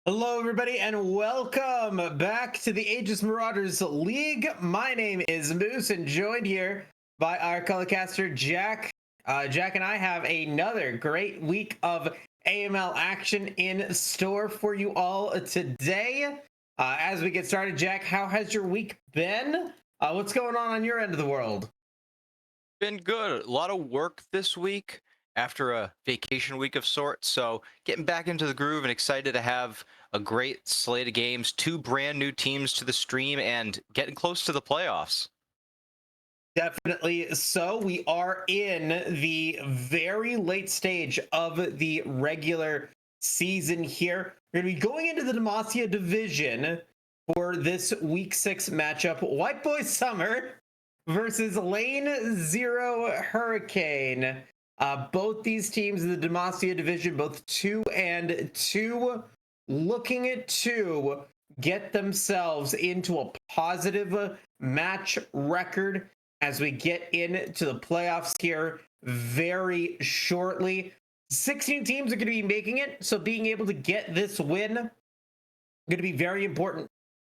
Hello, everybody, and welcome back to the Aegis Marauders League. My name is Moose, and joined here by our colorcaster Jack. Jack and I have another great week of AML action in store for you all today. As we get started, Jack, how has your week been? What's going on your end of the world? Been good. A lot of work this week after a vacation week of sorts. So getting back into the groove and excited to have a great slate of games, two brand new teams to the stream, and getting close to the playoffs. Definitely so. We are in the very late stage of the regular season here. We're going to be going into the Demacia division for this week 6 matchup. White Boy Summer versus Lane Zero Hurricane. Both these teams in the Demacia division, both 2-2, looking to get themselves into a positive match record as we get into the playoffs here very shortly. 16 teams are going to be making it, so being able to get this win going to be very important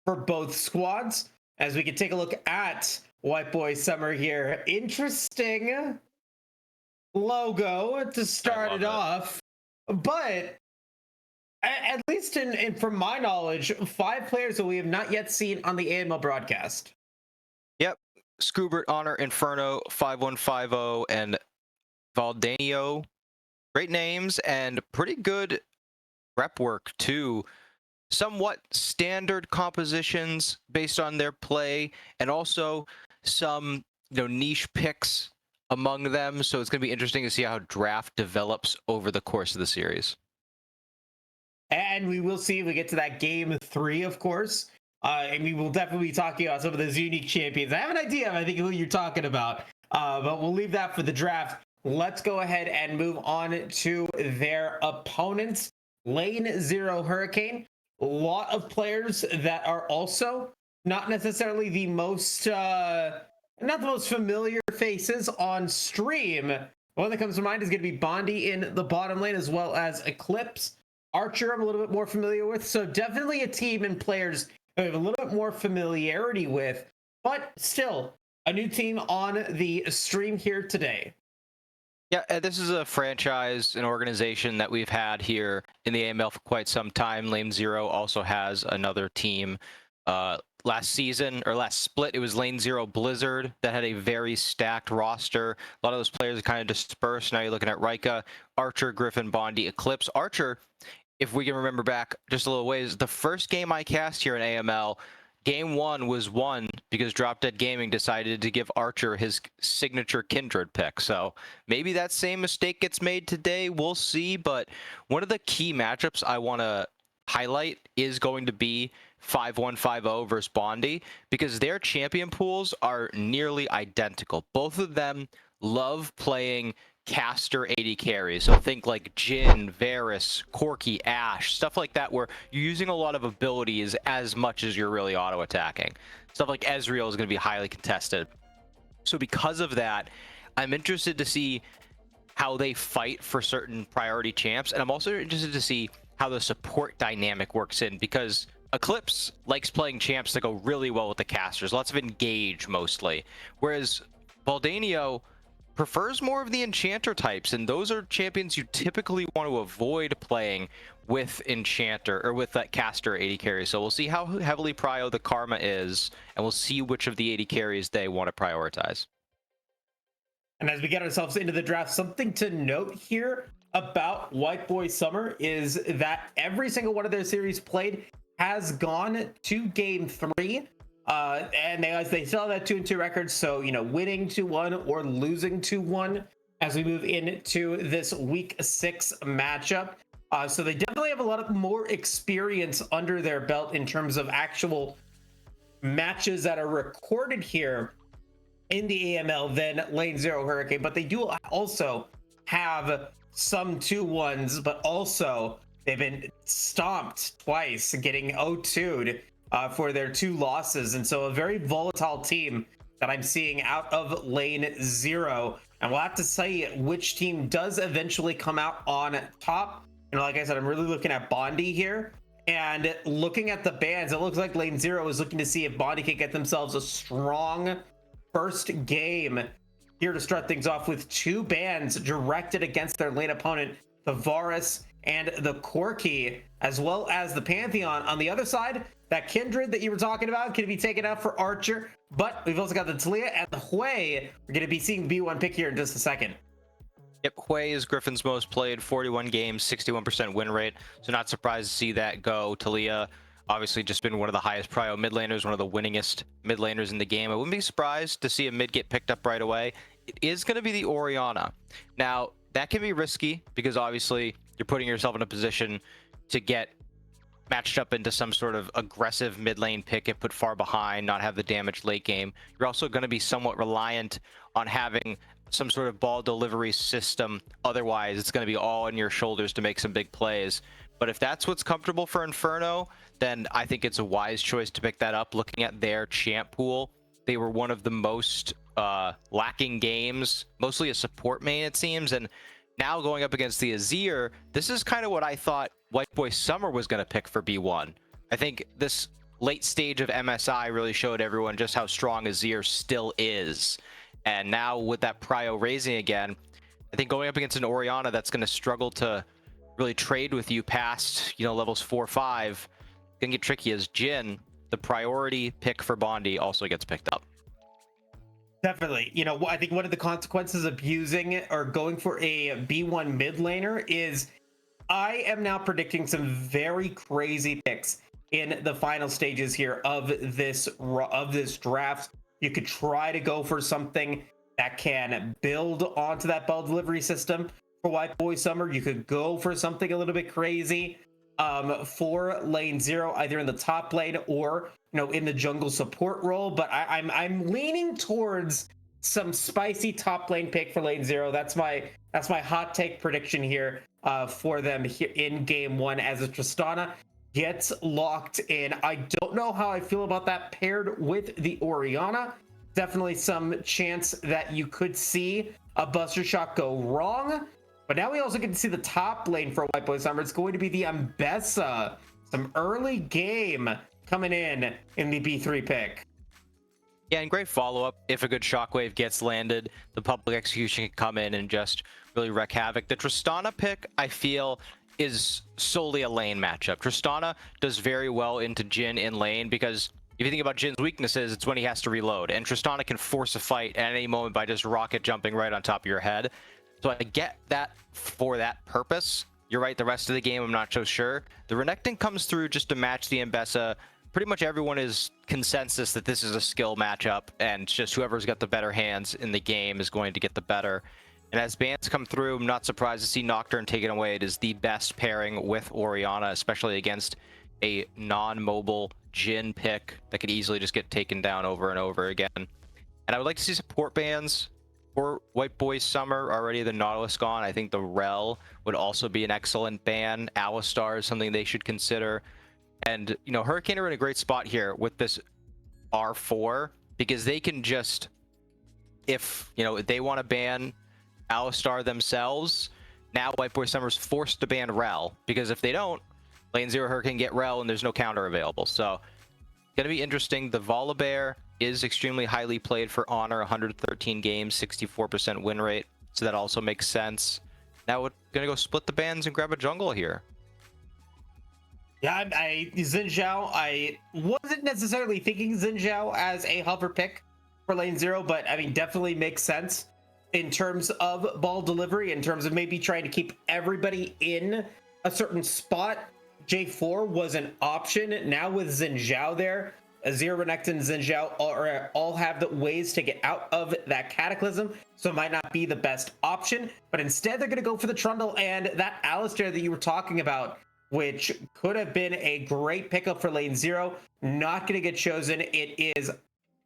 for both squads. As we can take a look at White Boy Summer here. Interesting logo to start it off, but at least in from my knowledge, 5 players that we have not yet seen on the AML broadcast. Yep. Scoobert, Honor, Inferno, 5150, and Valdanio. Great names and pretty good rep work too. Somewhat standard compositions based on their play, and also some niche picks among them. So it's going to be interesting to see how draft develops over the course of the series. And we will see if we get to that game 3, of course. And we will definitely be talking about some of those unique champions. I have an idea, I think, who you're talking about, but we'll leave that for the draft. Let's go ahead and move on to their opponents. Lane Zero Hurricane. A lot of players that are also not necessarily the most, not the most familiar faces on stream. One that comes to mind is going to be Bondi in the bottom lane, as well as Eclipse. Archer, I'm a little bit more familiar with. So definitely a team and players I have a little bit more familiarity with, but still a new team on the stream here today. Yeah, this is a franchise, an organization that we've had here in the AML for quite some time. Lane Zero also has another team. Last season, or last split, it was Lane Zero Blizzard that had a very stacked roster. A lot of those players are kind of dispersed. Now you're looking at Rika, Archer, Griffin, Bondi, Eclipse. Archer, if we can remember back just a little ways, the first game I cast here in AML, Game 1 was won because Drop Dead Gaming decided to give Archer his signature Kindred pick. So maybe that same mistake gets made today. We'll see. But one of the key matchups I want to highlight is going to be 5150 versus Bondi, because their champion pools are nearly identical. Both of them love playing caster AD carries. So think like Jhin, Varus, Corki, Ashe, stuff like that, where you're using a lot of abilities as much as you're really auto attacking. Stuff like Ezreal is going to be highly contested. So because of that, I'm interested to see how they fight for certain priority champs, and I'm also interested to see how the support dynamic works in, because Eclipse likes playing champs that go really well with the casters, lots of engage mostly, whereas Valdanio prefers more of the enchanter types, and those are champions you typically want to avoid playing with enchanter or with that caster AD carry. So we'll see how heavily prio the karma is, and we'll see which of the AD carries they want to prioritize. And as we get ourselves into the draft, something to note here about White Boy Summer is that every single one of their series played has gone to game 3. And they still have that 2-2 record, so winning 2-1 or losing 2-1 as we move into this week 6 matchup. So they definitely have a lot of more experience under their belt in terms of actual matches that are recorded here in the AML than Lane Zero Hurricane, but they do also have some 2-1s, but also they've been stomped twice, getting 0-2'd for their 2 losses. And so a very volatile team that I'm seeing out of Lane Zero. And we'll have to see which team does eventually come out on top. Like I said, I'm really looking at Bondi here. And looking at the bans, it looks like Lane Zero is looking to see if Bondi can get themselves a strong first game here to start things off with 2 bans directed against their lane opponent, the Varus and the Corki, as well as the Pantheon. On the other side, that Kindred that you were talking about can be taken out for Archer, but we've also got the Talia and the Hui. We're going to be seeing the B1 pick here in just a second. Yep, Hui is Griffin's most played, 41 games, 61% win rate. So not surprised to see that go. Talia, obviously just been one of the highest prio mid laners, one of the winningest mid laners in the game. I wouldn't be surprised to see a mid get picked up right away. It is going to be the Orianna. Now, that can be risky because obviously you're putting yourself in a position to get matched up into some sort of aggressive mid lane pick and put far behind, not have the damage late game. You're also going to be somewhat reliant on having some sort of ball delivery system. Otherwise, it's going to be all on your shoulders to make some big plays. But if that's what's comfortable for Inferno, then I think it's a wise choice to pick that up. Looking at their champ pool, they were one of the most lacking games, mostly a support main, it seems. And now going up against the Azir, this is kind of what I thought White Boy Summer was going to pick for B1. I think this late stage of MSI really showed everyone just how strong Azir still is. And now with that prio raising again, I think going up against an Orianna that's going to struggle to really trade with you past, levels 4 or 5, going to get tricky as Jhin, the priority pick for Bondi, also gets picked up. Definitely. I think one of the consequences of using or going for a B1 mid laner is I am now predicting some very crazy picks in the final stages here of this draft. You could try to go for something that can build onto that ball delivery system for White Boy Summer. You could go for something a little bit crazy for Lane Zero, either in the top lane or in the jungle support role. But I'm leaning towards some spicy top lane pick for Lane Zero. That's my hot take prediction here for them here in game 1 as a Tristana gets locked in. I don't know how I feel about that paired with the Orianna. Definitely some chance that you could see a Buster Shot go wrong. But now we also get to see the top lane for White Boy Summer. It's going to be the Ambessa. Some early game coming in the B3 pick. Yeah, and great follow-up. If a good shockwave gets landed, the public execution can come in and just really wreak havoc. The Tristana pick, I feel, is solely a lane matchup. Tristana does very well into Jhin in lane because if you think about Jin's weaknesses, it's when he has to reload. And Tristana can force a fight at any moment by just rocket jumping right on top of your head. So I get that for that purpose. You're right, the rest of the game, I'm not so sure. The Renekton comes through just to match the Ambessa. Pretty much everyone is consensus that this is a skill matchup, and just whoever's got the better hands in the game is going to get the better. And as bans come through, I'm not surprised to see Nocturne taken away. It is the best pairing with Orianna, especially against a non-mobile Jhin pick that could easily just get taken down over and over again. And I would like to see support bans for White Boy Summer. Already the Nautilus gone. I think the Rel would also be an excellent ban. Alistar is something they should consider. And, Hurricane are in a great spot here with this R4 because they can just, if they want to ban Alistar themselves, now White Boy Summer's forced to ban Rel, because if they don't, Lane Zero Hurricane get Rel and there's no counter available. So going to be interesting. The Volibear is extremely highly played for Honor, 113 games, 64% win rate. So that also makes sense. Now we're going to go split the bans and grab a jungle here. Yeah, Xin Zhao, I wasn't necessarily thinking Xin Zhao as a hover pick for Lane Zero, but definitely makes sense in terms of ball delivery, in terms of maybe trying to keep everybody in a certain spot. J4 was an option. Now with Xin Zhao there, Azir, Renekton, Xin Zhao all have the ways to get out of that Cataclysm, so it might not be the best option, but instead they're going to go for the Trundle and that Alistair that you were talking about, which could have been a great pickup for Lane Zero. Not going to get chosen. It is,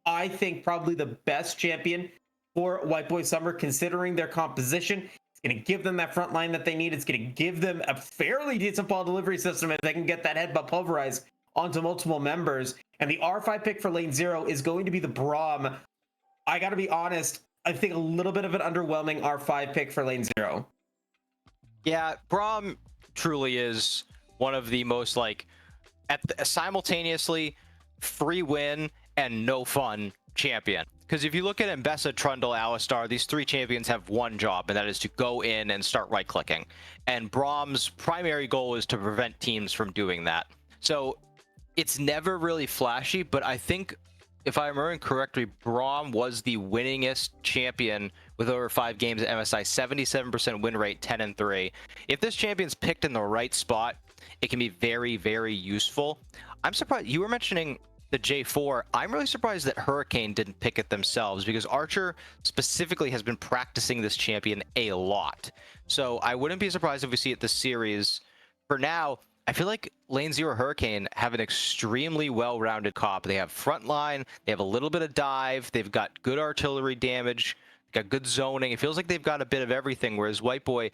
I think, probably the best champion for White Boy Summer, considering their composition. It's going to give them that front line that they need. It's going to give them a fairly decent ball delivery system if they can get that headbutt pulverized onto multiple members. And the R5 pick for Lane Zero is going to be the Braum. I got to be honest, I think a little bit of an underwhelming R5 pick for Lane Zero. Yeah, Braum truly is one of the most simultaneously free win and no fun champion. Because if you look at Mbessa, Trundle, Alistar, these 3 champions have one job, and that is to go in and start right-clicking. And Braum's primary goal is to prevent teams from doing that. So it's never really flashy, but I think, if I remember correctly, Braum was the winningest champion with over 5 games at MSI, 77% win rate, 10-3. If this champion's picked in the right spot, it can be very, very useful. I'm surprised you were mentioning the J4. I'm really surprised that Hurricane didn't pick it themselves, because Archer specifically has been practicing this champion a lot. So I wouldn't be surprised if we see it this series. For now, I feel like Lane Zero Hurricane have an extremely well-rounded comp. They have frontline, they have a little bit of dive, they've got good artillery damage, got good zoning. It feels like they've got a bit of everything, whereas White Boy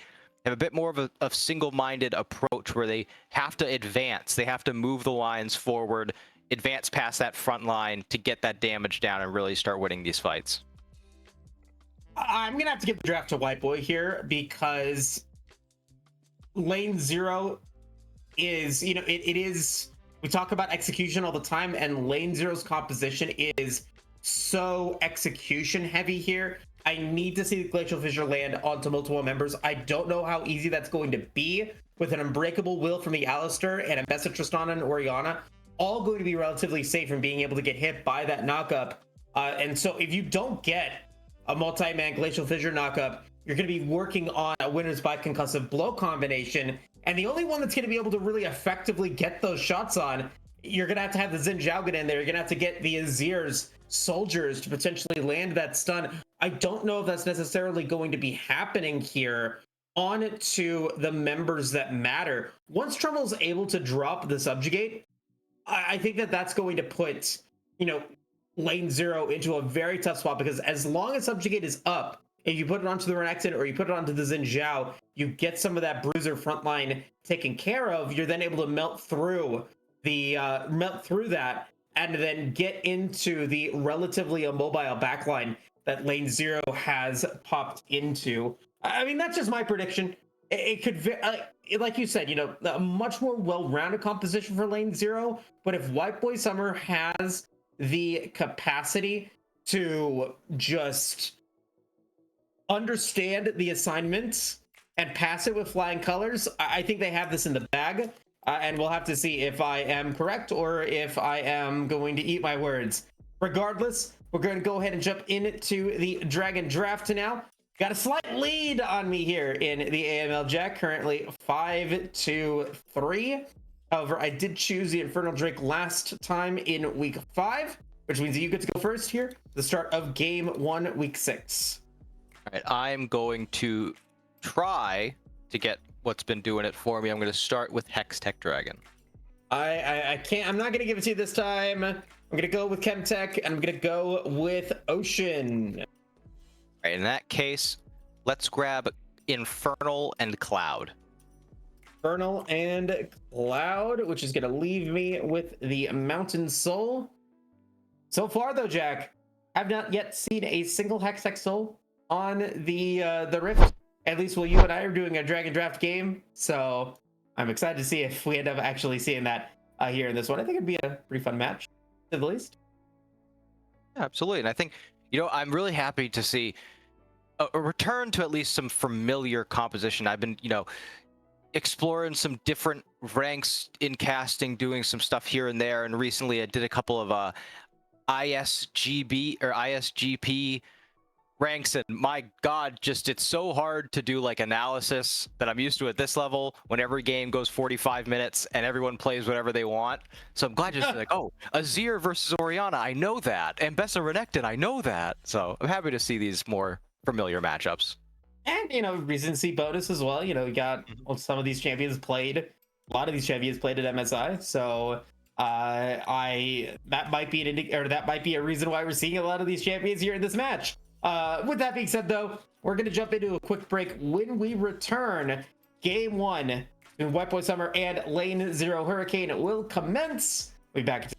have a bit more of a single-minded approach where they have to advance. They have to move the lines forward, advance past that front line to get that damage down and really start winning these fights. I'm going to have to give the draft to White Boy here, because Lane Zero is, you know, it is, we talk about execution all the time, and Lane Zero's composition is so execution heavy here. I need to see the Glacial Fissure land onto multiple members. I don't know how easy that's going to be with an Unbreakable Will from the Alistar and a Mbessa, Tristana, and Orianna, all going to be relatively safe from being able to get hit by that knockup. And so if you don't get a multi-man Glacial Fissure knockup, you're going to be working on a Winners by Concussive Blow combination. And the only one that's going to be able to really effectively get those shots on, you're going to have the Xin Zhao get in there. You're going to have to get the Azir's soldiers to potentially land that stun. I don't know if that's necessarily going to be happening here on to the members that matter. Once Trundle's able to drop the Subjugate, I think that that's going to put, you know, Lane Zero into a very tough spot, because as long as Subjugate is up, if you put it onto the Renekton or you put it onto the Xin Zhao, you get some of that bruiser frontline taken care of. You're then able to melt through that and then get into the relatively immobile backline that Lane Zero has popped into. I mean, that's just my prediction. It could, like you said, you know, a much more well-rounded composition for Lane Zero. But if White Boy Summer has the capacity to just understand the assignments and pass it with flying colors, I think they have this in the bag. And we'll have to see if I am correct or if I am going to eat my words. Regardless, we're going to go ahead and jump into the Dragon Draft now. Got a slight lead on me here in the AML Jack, currently 5-3. However, I did choose the Infernal Drake last time in week 5, which means that you get to go first here, the start of game 1, week 6. All right, I'm going to try to get what's been doing it for me. I'm going to start with Hex Tech Dragon. I can't, I'm not going to give it to you this time. I'm going to go with Chemtech, and I'm going to go with Ocean. All right, in that case, let's grab Infernal and Cloud. Infernal and Cloud, which is going to leave me with the Mountain Soul. So far, though, Jack, I've not yet seen a single Hextech Soul on the Rift. At least while you and I are doing a Dragon Draft game, so I'm excited to see if we end up actually seeing that here in this one. I think it'd be a pretty fun match, at the least. Yeah, absolutely, and I think, you know, I'm really happy to see a return to at least some familiar composition. I've been, you know, exploring some different ranks in casting, doing some stuff here and there, and recently I did a couple of ISGP ranks, and my god, just it's so hard to do like analysis that I'm used to at this level when every game goes 45 minutes and everyone plays whatever they want. So I'm glad just like, oh, Azir versus Orianna, I know that, and Mbessa Renekton, I know that. So I'm happy to see these more familiar matchups. And, you know, recency bonus as well. You know, we got some of these champions played, a lot of these champions played at MSI, so that might be a reason why we're seeing a lot of these champions here in this match. With that being said, though, we're going to jump into a quick break. When we return, game 1 in White Boy Summer and Lane Zero Hurricane will commence. We'll be back.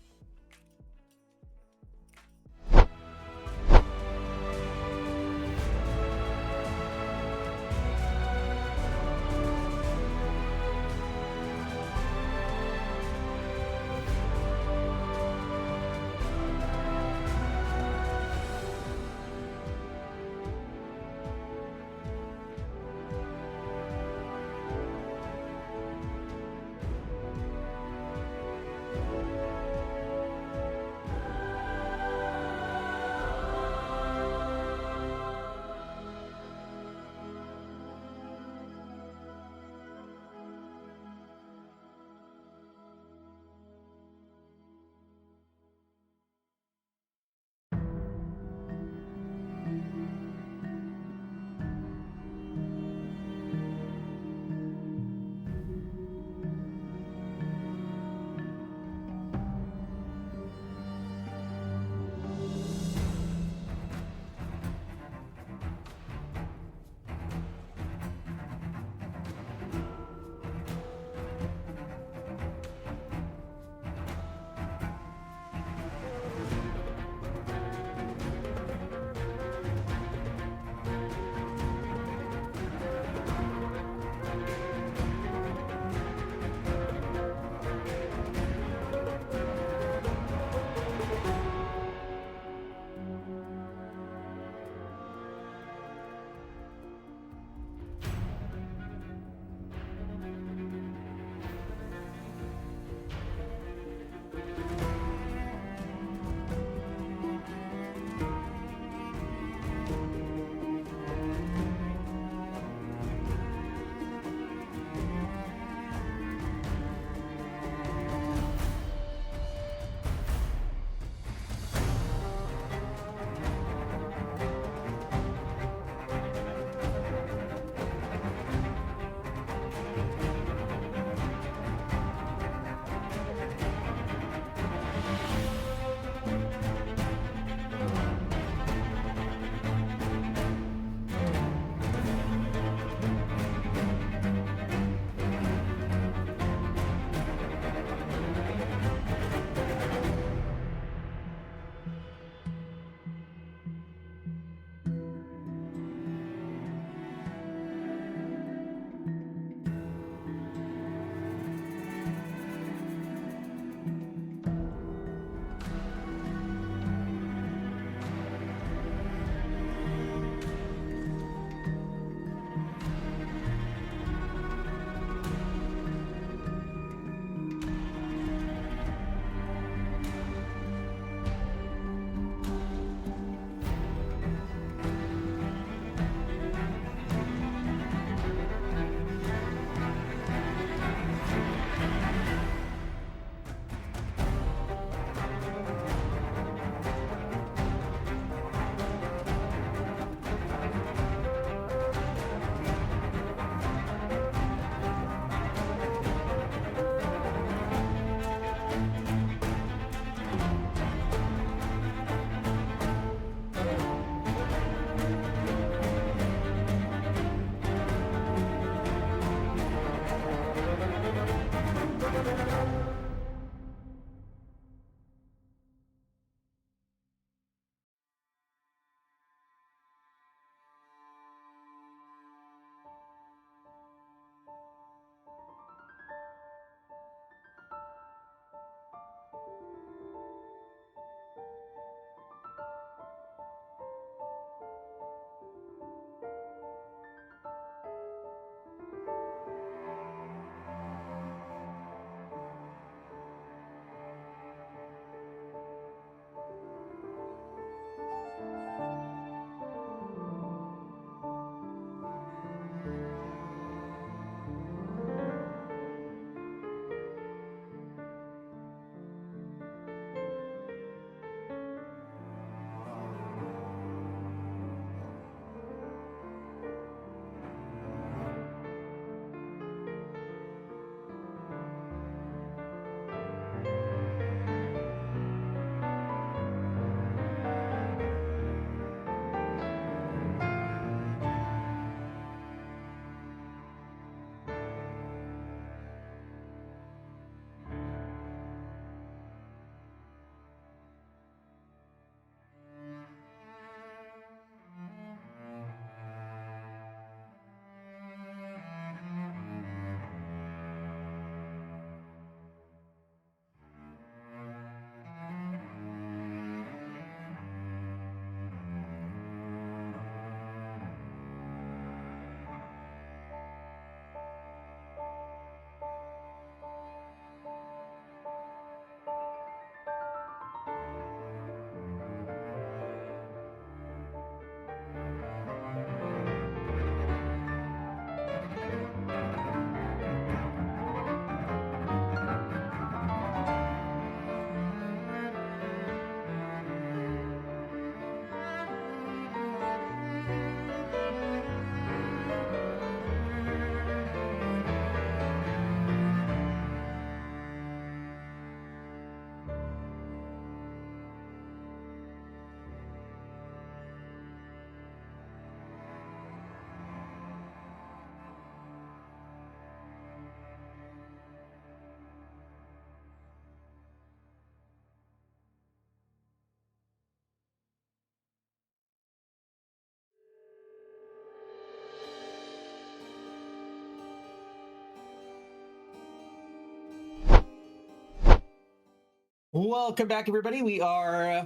Welcome back, everybody. We are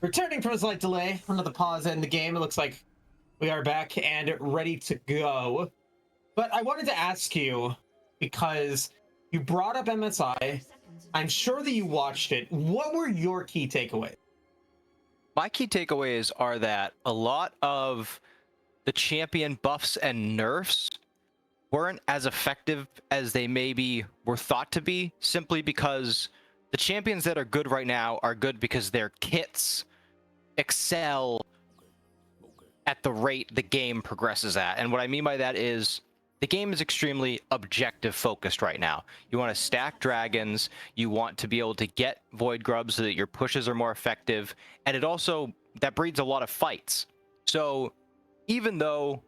returning from a slight delay. Another pause in the game. It looks like we are back and ready to go. But I wanted to ask you, because you brought up MSI, I'm sure that you watched it. What were your key takeaways? My key takeaways are that a lot of the champion buffs and nerfs weren't as effective as they maybe were thought to be, simply because the champions that are good right now are good because their kits excel at the rate the game progresses at. And what I mean by that is the game is extremely objective focused right now. You want to stack dragons, you want to be able to get void grubs so that your pushes are more effective, and it also, that breeds a lot of fights. So even though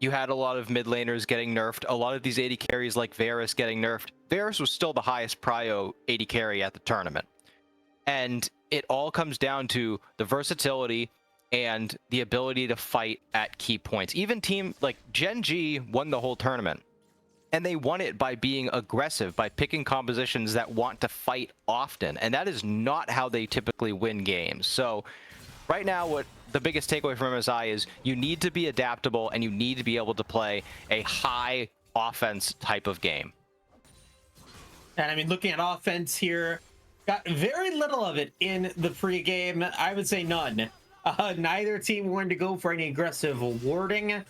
you had a lot of mid laners getting nerfed, a lot of these AD carries like Varus getting nerfed, Varus was still the highest prio AD carry at the tournament. And it all comes down to the versatility and the ability to fight at key points. Even team like Gen G won the whole tournament, and they won it by being aggressive, by picking compositions that want to fight often, and that is not how they typically win games. So right now, what the biggest takeaway from MSI is you need to be adaptable and you need to be able to play a high offense type of game. And I mean, looking at offense here, got very little of it in the pregame. I would say none. Neither team wanted to go for any aggressive warding.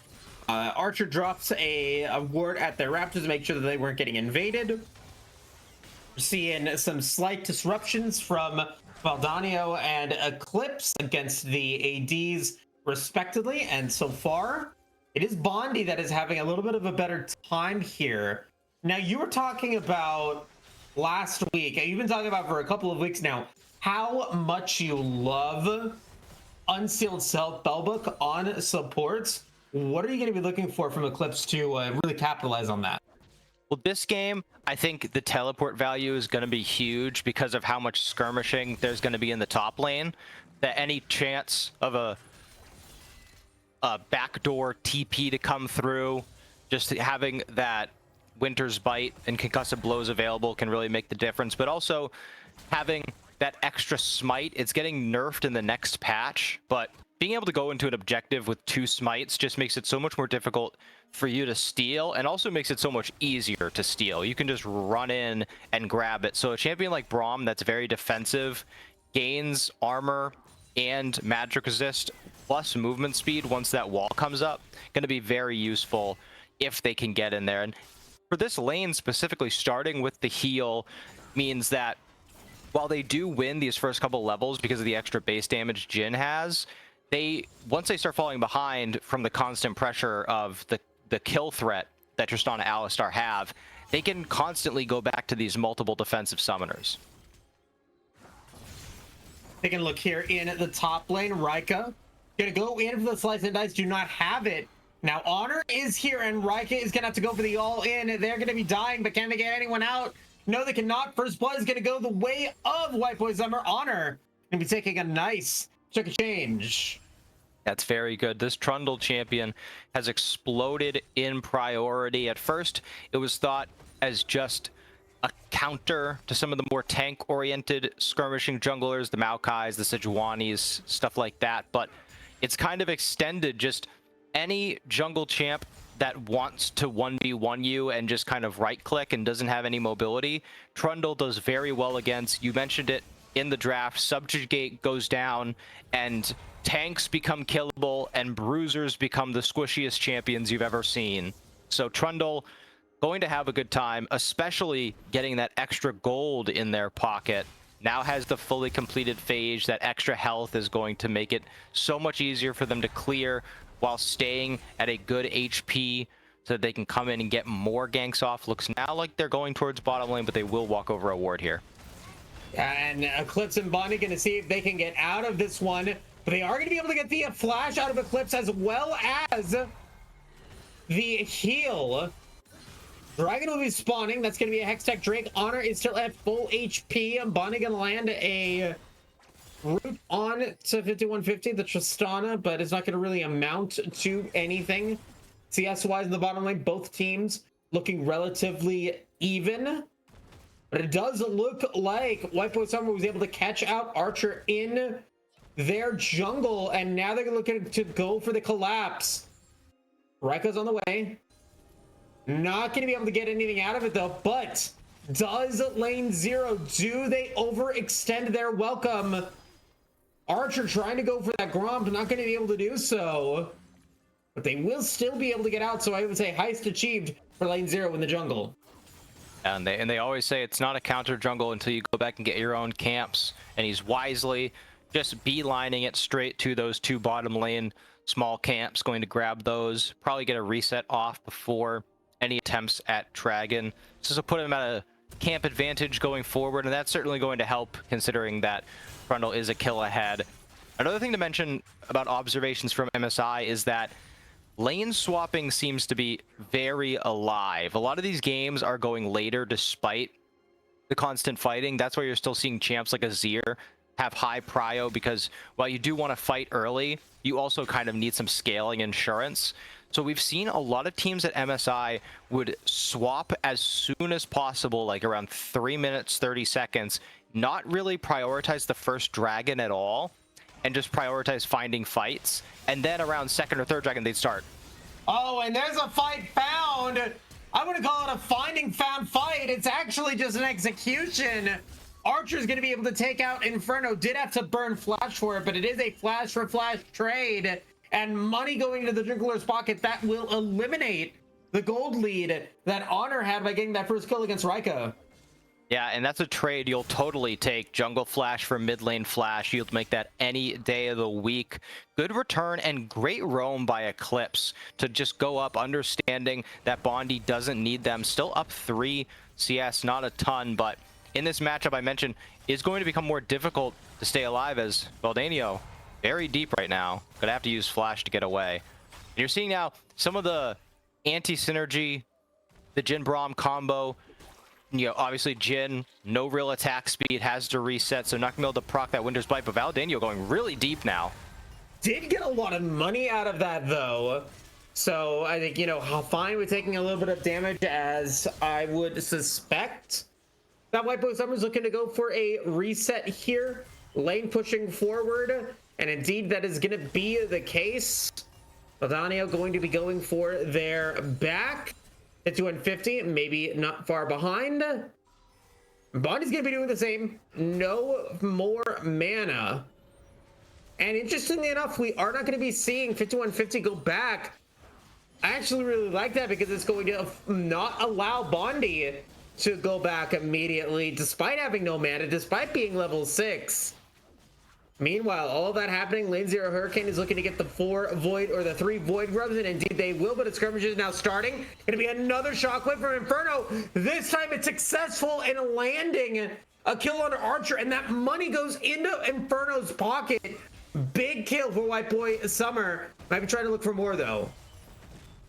Archer drops a ward at their Raptors to make sure that they weren't getting invaded. We're seeing some slight disruptions from Valdanio and Eclipse against the ADs respectively, and so far it is Bondi that is having a little bit of a better time here. Now, you were talking about last week, and you've been talking about for a couple of weeks now, how much you love Unsealed Spellbook on supports. What are you going to be looking for from Eclipse to really capitalize on that? Well, this game, I think the teleport value is going to be huge because of how much skirmishing there's going to be in the top lane. That any chance of a backdoor TP to come through, just having that Winter's Bite and concussive blows available can really make the difference. But also having that extra smite, it's getting nerfed in the next patch, but being able to go into an objective with 2 smites just makes it so much more difficult for you to steal, and also makes it so much easier to steal. You can just run in and grab it. So a champion like Braum that's very defensive gains armor and magic resist plus movement speed once that wall comes up. Going to be very useful if they can get in there. And for this lane specifically, starting with the heal means that while they do win these first couple levels because of the extra base damage Jhin has, once they start falling behind from the constant pressure of the kill threat that Tristana and Alistar have, they can constantly go back to these multiple defensive summoners. Taking a look here in the top lane, Rika gonna go in for the slice and dice, do not have it. Now Honor is here and Rika is gonna have to go for the all-in. They're gonna be dying, but can they get anyone out? No, they cannot. First blood is gonna go the way of White Boy Summer. Honor gonna be taking a nice chunk of change. That's very good. This Trundle champion has exploded in priority. At first, it was thought as just a counter to some of the more tank-oriented skirmishing junglers, the Maokais, the Sejuanis, stuff like that. But it's kind of extended. Just any jungle champ that wants to 1v1 you and just kind of right-click and doesn't have any mobility, Trundle does very well against. You mentioned it in the draft. Subjugate goes down, and tanks become killable, and bruisers become the squishiest champions you've ever seen. So Trundle going to have a good time, especially getting that extra gold in their pocket. Now has the fully completed phage. That extra health is going to make it so much easier for them to clear while staying at a good HP so that they can come in and get more ganks off. Looks now like they're going towards bottom lane, but they will walk over a ward here. And Eclipse and Bonnie going to see if they can get out of this one. But they are going to be able to get the flash out of Eclipse as well as the heal. Dragon will be spawning. That's going to be a Hextech Drake. Honor is still at full HP. Bonnie going to land a root on to 5150, the Tristana, but it's not going to really amount to anything. CS-wise in the bottom lane, both teams looking relatively even. But it does look like White Boy Summer was able to catch out Archer in their jungle, and now they're looking to go for the collapse. Rika's on the way. Not going to be able to get anything out of it though, but does lane 0, do they overextend their welcome? Archer trying to go for that Gromp, not going to be able to do so, but they will still be able to get out. So I would say heist achieved for lane 0 in the jungle. And they always say it's not a counter jungle until you go back and get your own camps, and he's wisely just beelining it straight to those 2 bottom lane small camps, going to grab those, probably get a reset off before any attempts at Dragon. This will put him at a camp advantage going forward, and that's certainly going to help considering that Trundle is a kill ahead. Another thing to mention about observations from MSI is that lane swapping seems to be very alive. A lot of these games are going later despite the constant fighting. That's why you're still seeing champs like Azir have high prio, because while you do want to fight early, you also kind of need some scaling insurance. So we've seen a lot of teams at MSI would swap as soon as possible, like around 3 minutes, 30 seconds, not really prioritize the first dragon at all, and just prioritize finding fights. And then around second or third dragon, they'd start. Oh, and there's a fight found. I wouldn't call it a finding found fight. It's actually just an execution. Archer's going to be able to take out Inferno. Did have to burn flash for it, but it is a flash for flash trade. And money going into the jungler's pocket that will eliminate the gold lead that Honor had by getting that first kill against Rika. Yeah, and that's a trade you'll totally take. Jungle flash for mid lane flash. You'll make that any day of the week. Good return and great roam by Eclipse to just go up, understanding that Bondi doesn't need them. Still up 3 CS, not a ton, but in this matchup I mentioned, is going to become more difficult to stay alive as Valdanio very deep right now. Gonna have to use flash to get away. And you're seeing now some of the anti-synergy, the Jhin Braum combo, you know, obviously Jhin, no real attack speed, has to reset, so not gonna be able to proc that Winter's Bite, but Valdano going really deep now. Did get a lot of money out of that, though. So I think, you know, fine with taking a little bit of damage, as I would suspect that White Boy Summer's looking to go for a reset here. Lane pushing forward, and indeed that is going to be the case. Valdano going to be going for their back at 250, maybe not far behind. Bonnie's going to be doing the same. No more mana. And interestingly enough, we are not going to be seeing 5150 go back. I actually really like that, because it's going to not allow Bondi to go back immediately, despite having no mana, despite being level 6. Meanwhile, all of that happening, Lane Zero Hurricane is looking to get the 4 Void or the 3 Void Grubs, and indeed they will, but a skirmish is now starting. Gonna be another shockwave from Inferno. This time it's successful in landing a kill on Archer, and that money goes into Inferno's pocket. Big kill for White Boy Summer. Might be trying to look for more, though.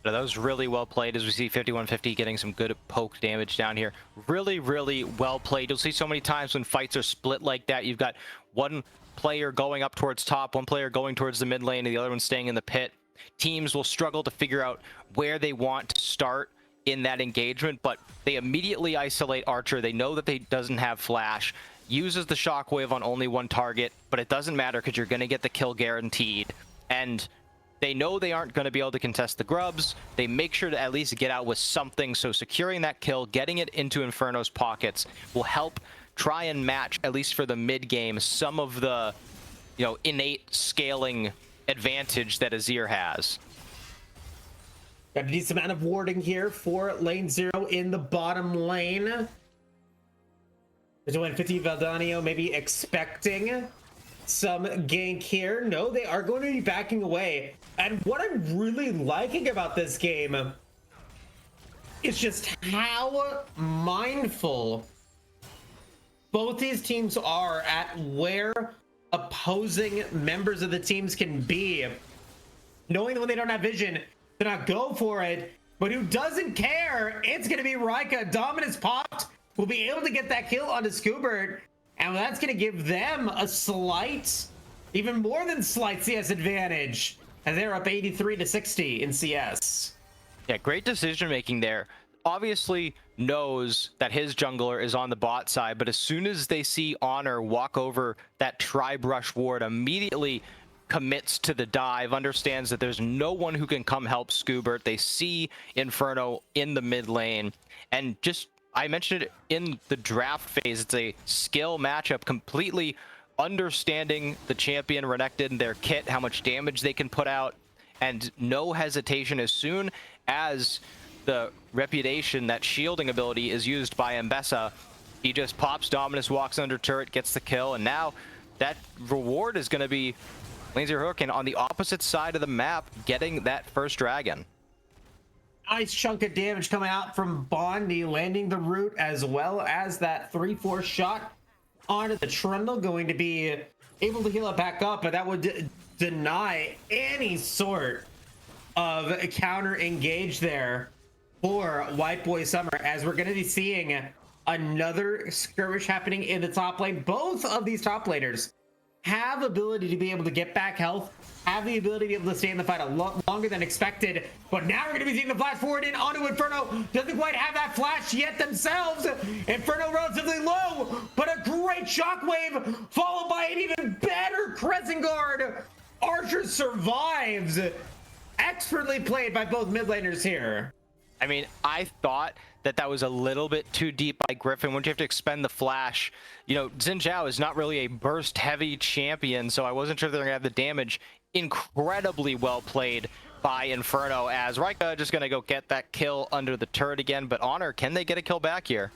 That was really well played, as we see 5150 getting some good poke damage down here. Really, really well played. You'll see so many times when fights are split like that, you've got one player going up towards top, one player going towards the mid lane, and the other one staying in the pit. Teams will struggle to figure out where they want to start in that engagement, but they immediately isolate Archer. They know that they doesn't have flash, uses the shockwave on only one target, but it doesn't matter because you're going to get the kill guaranteed. And they know they aren't going to be able to contest the grubs. They make sure to at least get out with something, so securing that kill, getting it into Inferno's pockets will help try and match, at least for the mid game, some of the, you know, innate scaling advantage that Azir has. Got a decent amount of warding here for Lane Zero in the bottom lane. There's 150 Valdano maybe expecting some gank here. No, they are going to be backing away. And what I'm really liking about this game is just how mindful both these teams are at where opposing members of the teams can be. Knowing that when they don't have vision, to not go for it. But who doesn't care? It's going to be Rika. Dominus popped. Will be able to get that kill onto Scoobert. And that's going to give them a slight, even more than slight CS advantage. And they're up 83 to 60 in CS. Yeah, great decision making there. Obviously knows that his jungler is on the bot side, but as soon as they see Honor walk over that tri-brush ward, immediately commits to the dive, understands that there's no one who can come help Scoobert. They see Inferno in the mid lane, and just, I mentioned it in the draft phase, it's a skill matchup, completely understanding the champion Renekton and their kit, how much damage they can put out, and no hesitation as soon as the reputation, that shielding ability is used by Mbessa. He just pops Dominus, walks under turret, gets the kill, and now that reward is going to be Laser Hurricane on the opposite side of the map, getting that first dragon. Nice chunk of damage coming out from Bondi, landing the root as well as that 3-4 shot onto the Trundle, going to be able to heal it back up, but that would deny any sort of counter engage there for White Boy Summer, as we're going to be seeing another skirmish happening in the top lane. Both of these top laners have ability to be able to get back health, have the ability to be able to stay in the fight a lot longer than expected, but now we're going to be seeing the flash forward in onto Inferno. Doesn't quite have that flash yet themselves. Inferno relatively low, but a great shockwave followed by an even better Crescent Guard. Archer survives. Expertly played by both mid laners here. I mean, I thought that was a little bit too deep by Griffin. Once you have to expend the flash, you know, Xin Zhao is not really a burst heavy champion, so I wasn't sure they're gonna have the damage. Incredibly well played by Inferno, as Rika just gonna go get that kill under the turret again. But Honor, can they get a kill back here?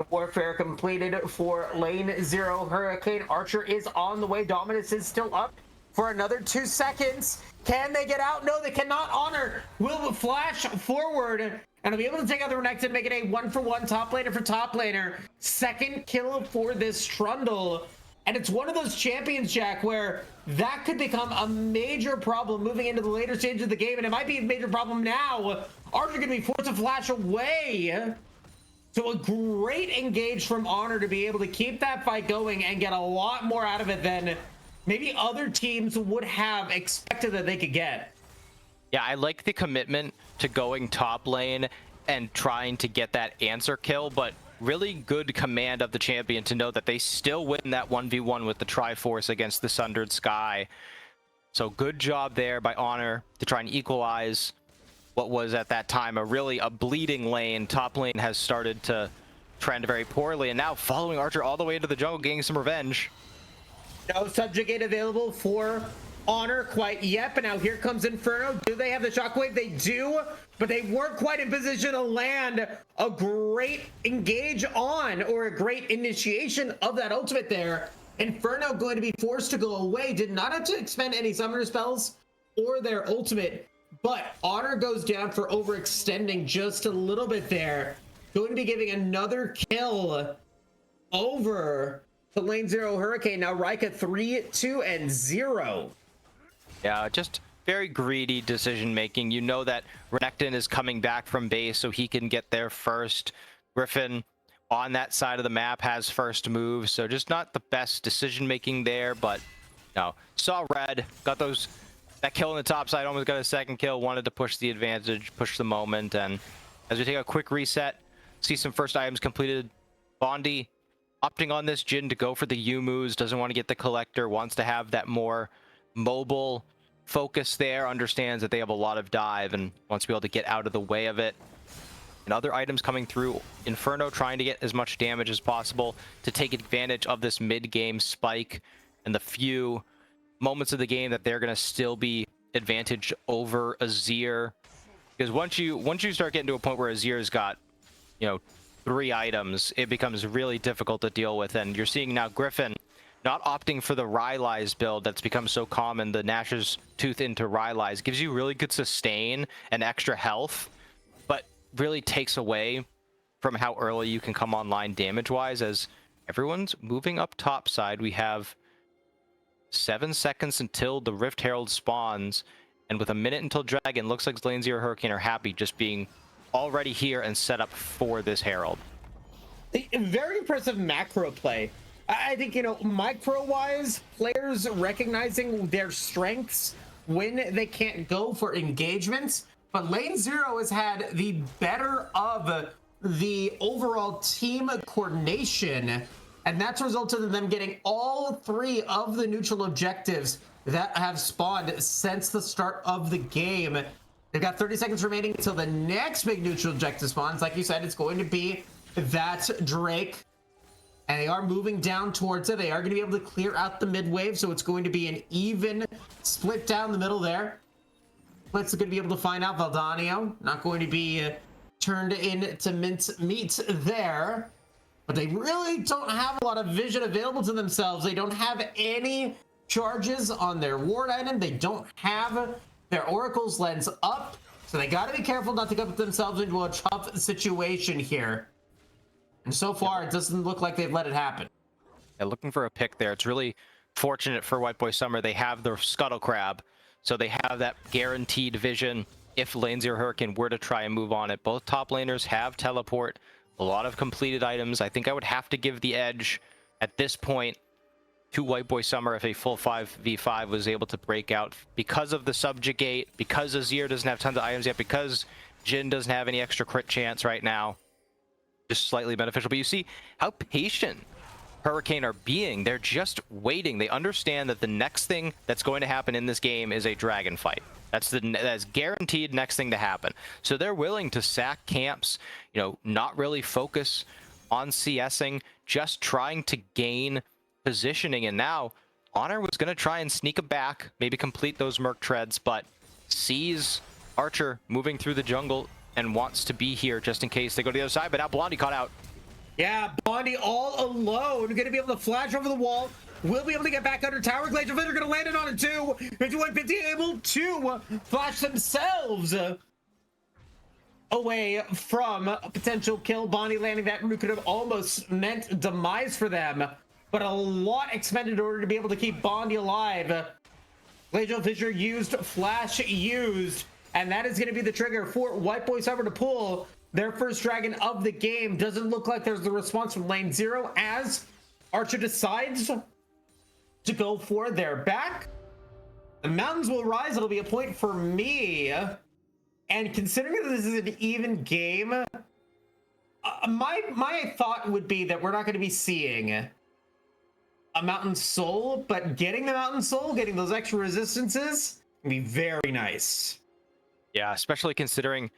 Warfare completed for Lane Zero Hurricane. Archer is on the way. Dominus is still up for another 2 seconds. Can they get out? No, they cannot. Honor will flash forward and will be able to take out the Renekton, make it a 1-for-1 top laner for top laner. Second kill for this Trundle. And it's one of those champions, Jack, where that could become a major problem moving into the later stage of the game. And it might be a major problem now. Archer going to be forced to flash away. So a great engage from Honor to be able to keep that fight going and get a lot more out of it than maybe other teams would have expected that they could get. Yeah, I like the commitment to going top lane and trying to get that answer kill, but really good command of the champion to know that they still win that 1v1 with the Triforce against the Sundered Sky. So good job there by Honor to try and equalize what was at that time a bleeding lane. Top lane has started to trend very poorly, and now following Archer all the way into the jungle, getting some revenge. No subjugate available for Honor quite yet, but now here comes Inferno. Do they have the shockwave? They do, but they weren't quite in position to land a great engage on, or a great initiation of that ultimate there. Inferno going to be forced to go away. Did not have to expend any summoner spells or their ultimate, but Honor goes down for overextending just a little bit there. Going to be giving another kill over to lane 0 Hurricane. Now Rika 3-2-0. Yeah, just very greedy decision making. You know that Renekton is coming back from base, so he can get there first. Griffin on that side of the map has first move, so just not the best decision making there. But no, saw red, got that kill on the top side, almost got a second kill, wanted to push the advantage, push the moment. And as we take a quick reset, see some first items completed. Bondi opting on this Jhin to go for the U-moves, doesn't want to get the collector, wants to have that more mobile focus there, understands that they have a lot of dive and wants to be able to get out of the way of it. And other items coming through. Inferno trying to get as much damage as possible to take advantage of this mid-game spike and the few moments of the game that they're going to still be advantaged over Azir. Because once you start getting to a point where Azir's got, 3 items, it becomes really difficult to deal with. And you're seeing now Griffin not opting for the Rylai's build that's become so common, the Nash's Tooth into Rylai's. Gives you really good sustain and extra health, but really takes away from how early you can come online damage-wise. As everyone's moving up top side, we have 7 seconds until the Rift Herald spawns, and with a minute until Dragon, looks like lane 0 Hurricane are happy just being already here and set up for this Herald. Very impressive macro play. I think, micro-wise, players recognizing their strengths when they can't go for engagements. But lane 0 has had the better of the overall team coordination, and that's resulted in them getting all 3 of the neutral objectives that have spawned since the start of the game. They've got 30 seconds remaining until the next big neutral objective spawns. Like you said, it's going to be that Drake. And they are moving down towards it. They are going to be able to clear out the mid wave, so it's going to be an even split down the middle there. Split's going to be able to find out Valdanio. Not going to be turned into mince meat there. But they really don't have a lot of vision available to themselves. They don't have any charges on their ward item. They don't have their Oracle's lens up. So they got to be careful not to get themselves into a tough situation here. And so far, it doesn't look like they've let it happen. Yeah, looking for a pick there. It's really fortunate for White Boy Summer. They have the Scuttle Crab, so they have that guaranteed vision if lane 0 Hurricane were to try and move on it. Both top laners have teleport, a lot of completed items. I think I would have to give the edge at this point to White Boy Summer if a full 5v5 was able to break out because of the subjugate, because Azir doesn't have tons of items yet, because Jhin doesn't have any extra crit chance right now. Just slightly beneficial. But you see how patient Hurricane are being. They're just waiting. They understand that the next thing that's going to happen in this game is a dragon fight. That's guaranteed next thing to happen. So they're willing to sack camps, not really focus on CSing, just trying to gain positioning. And now Honor was going to try and sneak it back, maybe complete those Merc treads, but sees Archer moving through the jungle and wants to be here just in case they go to the other side. But now Blondie caught out. Yeah, Bondi all alone. Going to be able to flash over the wall. Will be able to get back under tower. Glacier Fitter going to land it on it too. 5150 able to flash themselves away from a potential kill. Bondi landing that root could have almost meant demise for them. but a lot expended in order to be able to keep Bondi alive. Glacial Fissure used, Flash used, and that is going to be the trigger for White Boy Summer to pull their first dragon of the game. Doesn't look like there's the response from lane 0 as Archer decides to go for their back. The mountains will rise. It'll be a point for me. And considering that this is an even game, my thought would be that we're not going to be seeing a Mountain Soul, but getting the Mountain Soul, getting those extra resistances, can be very nice. Yeah, especially considering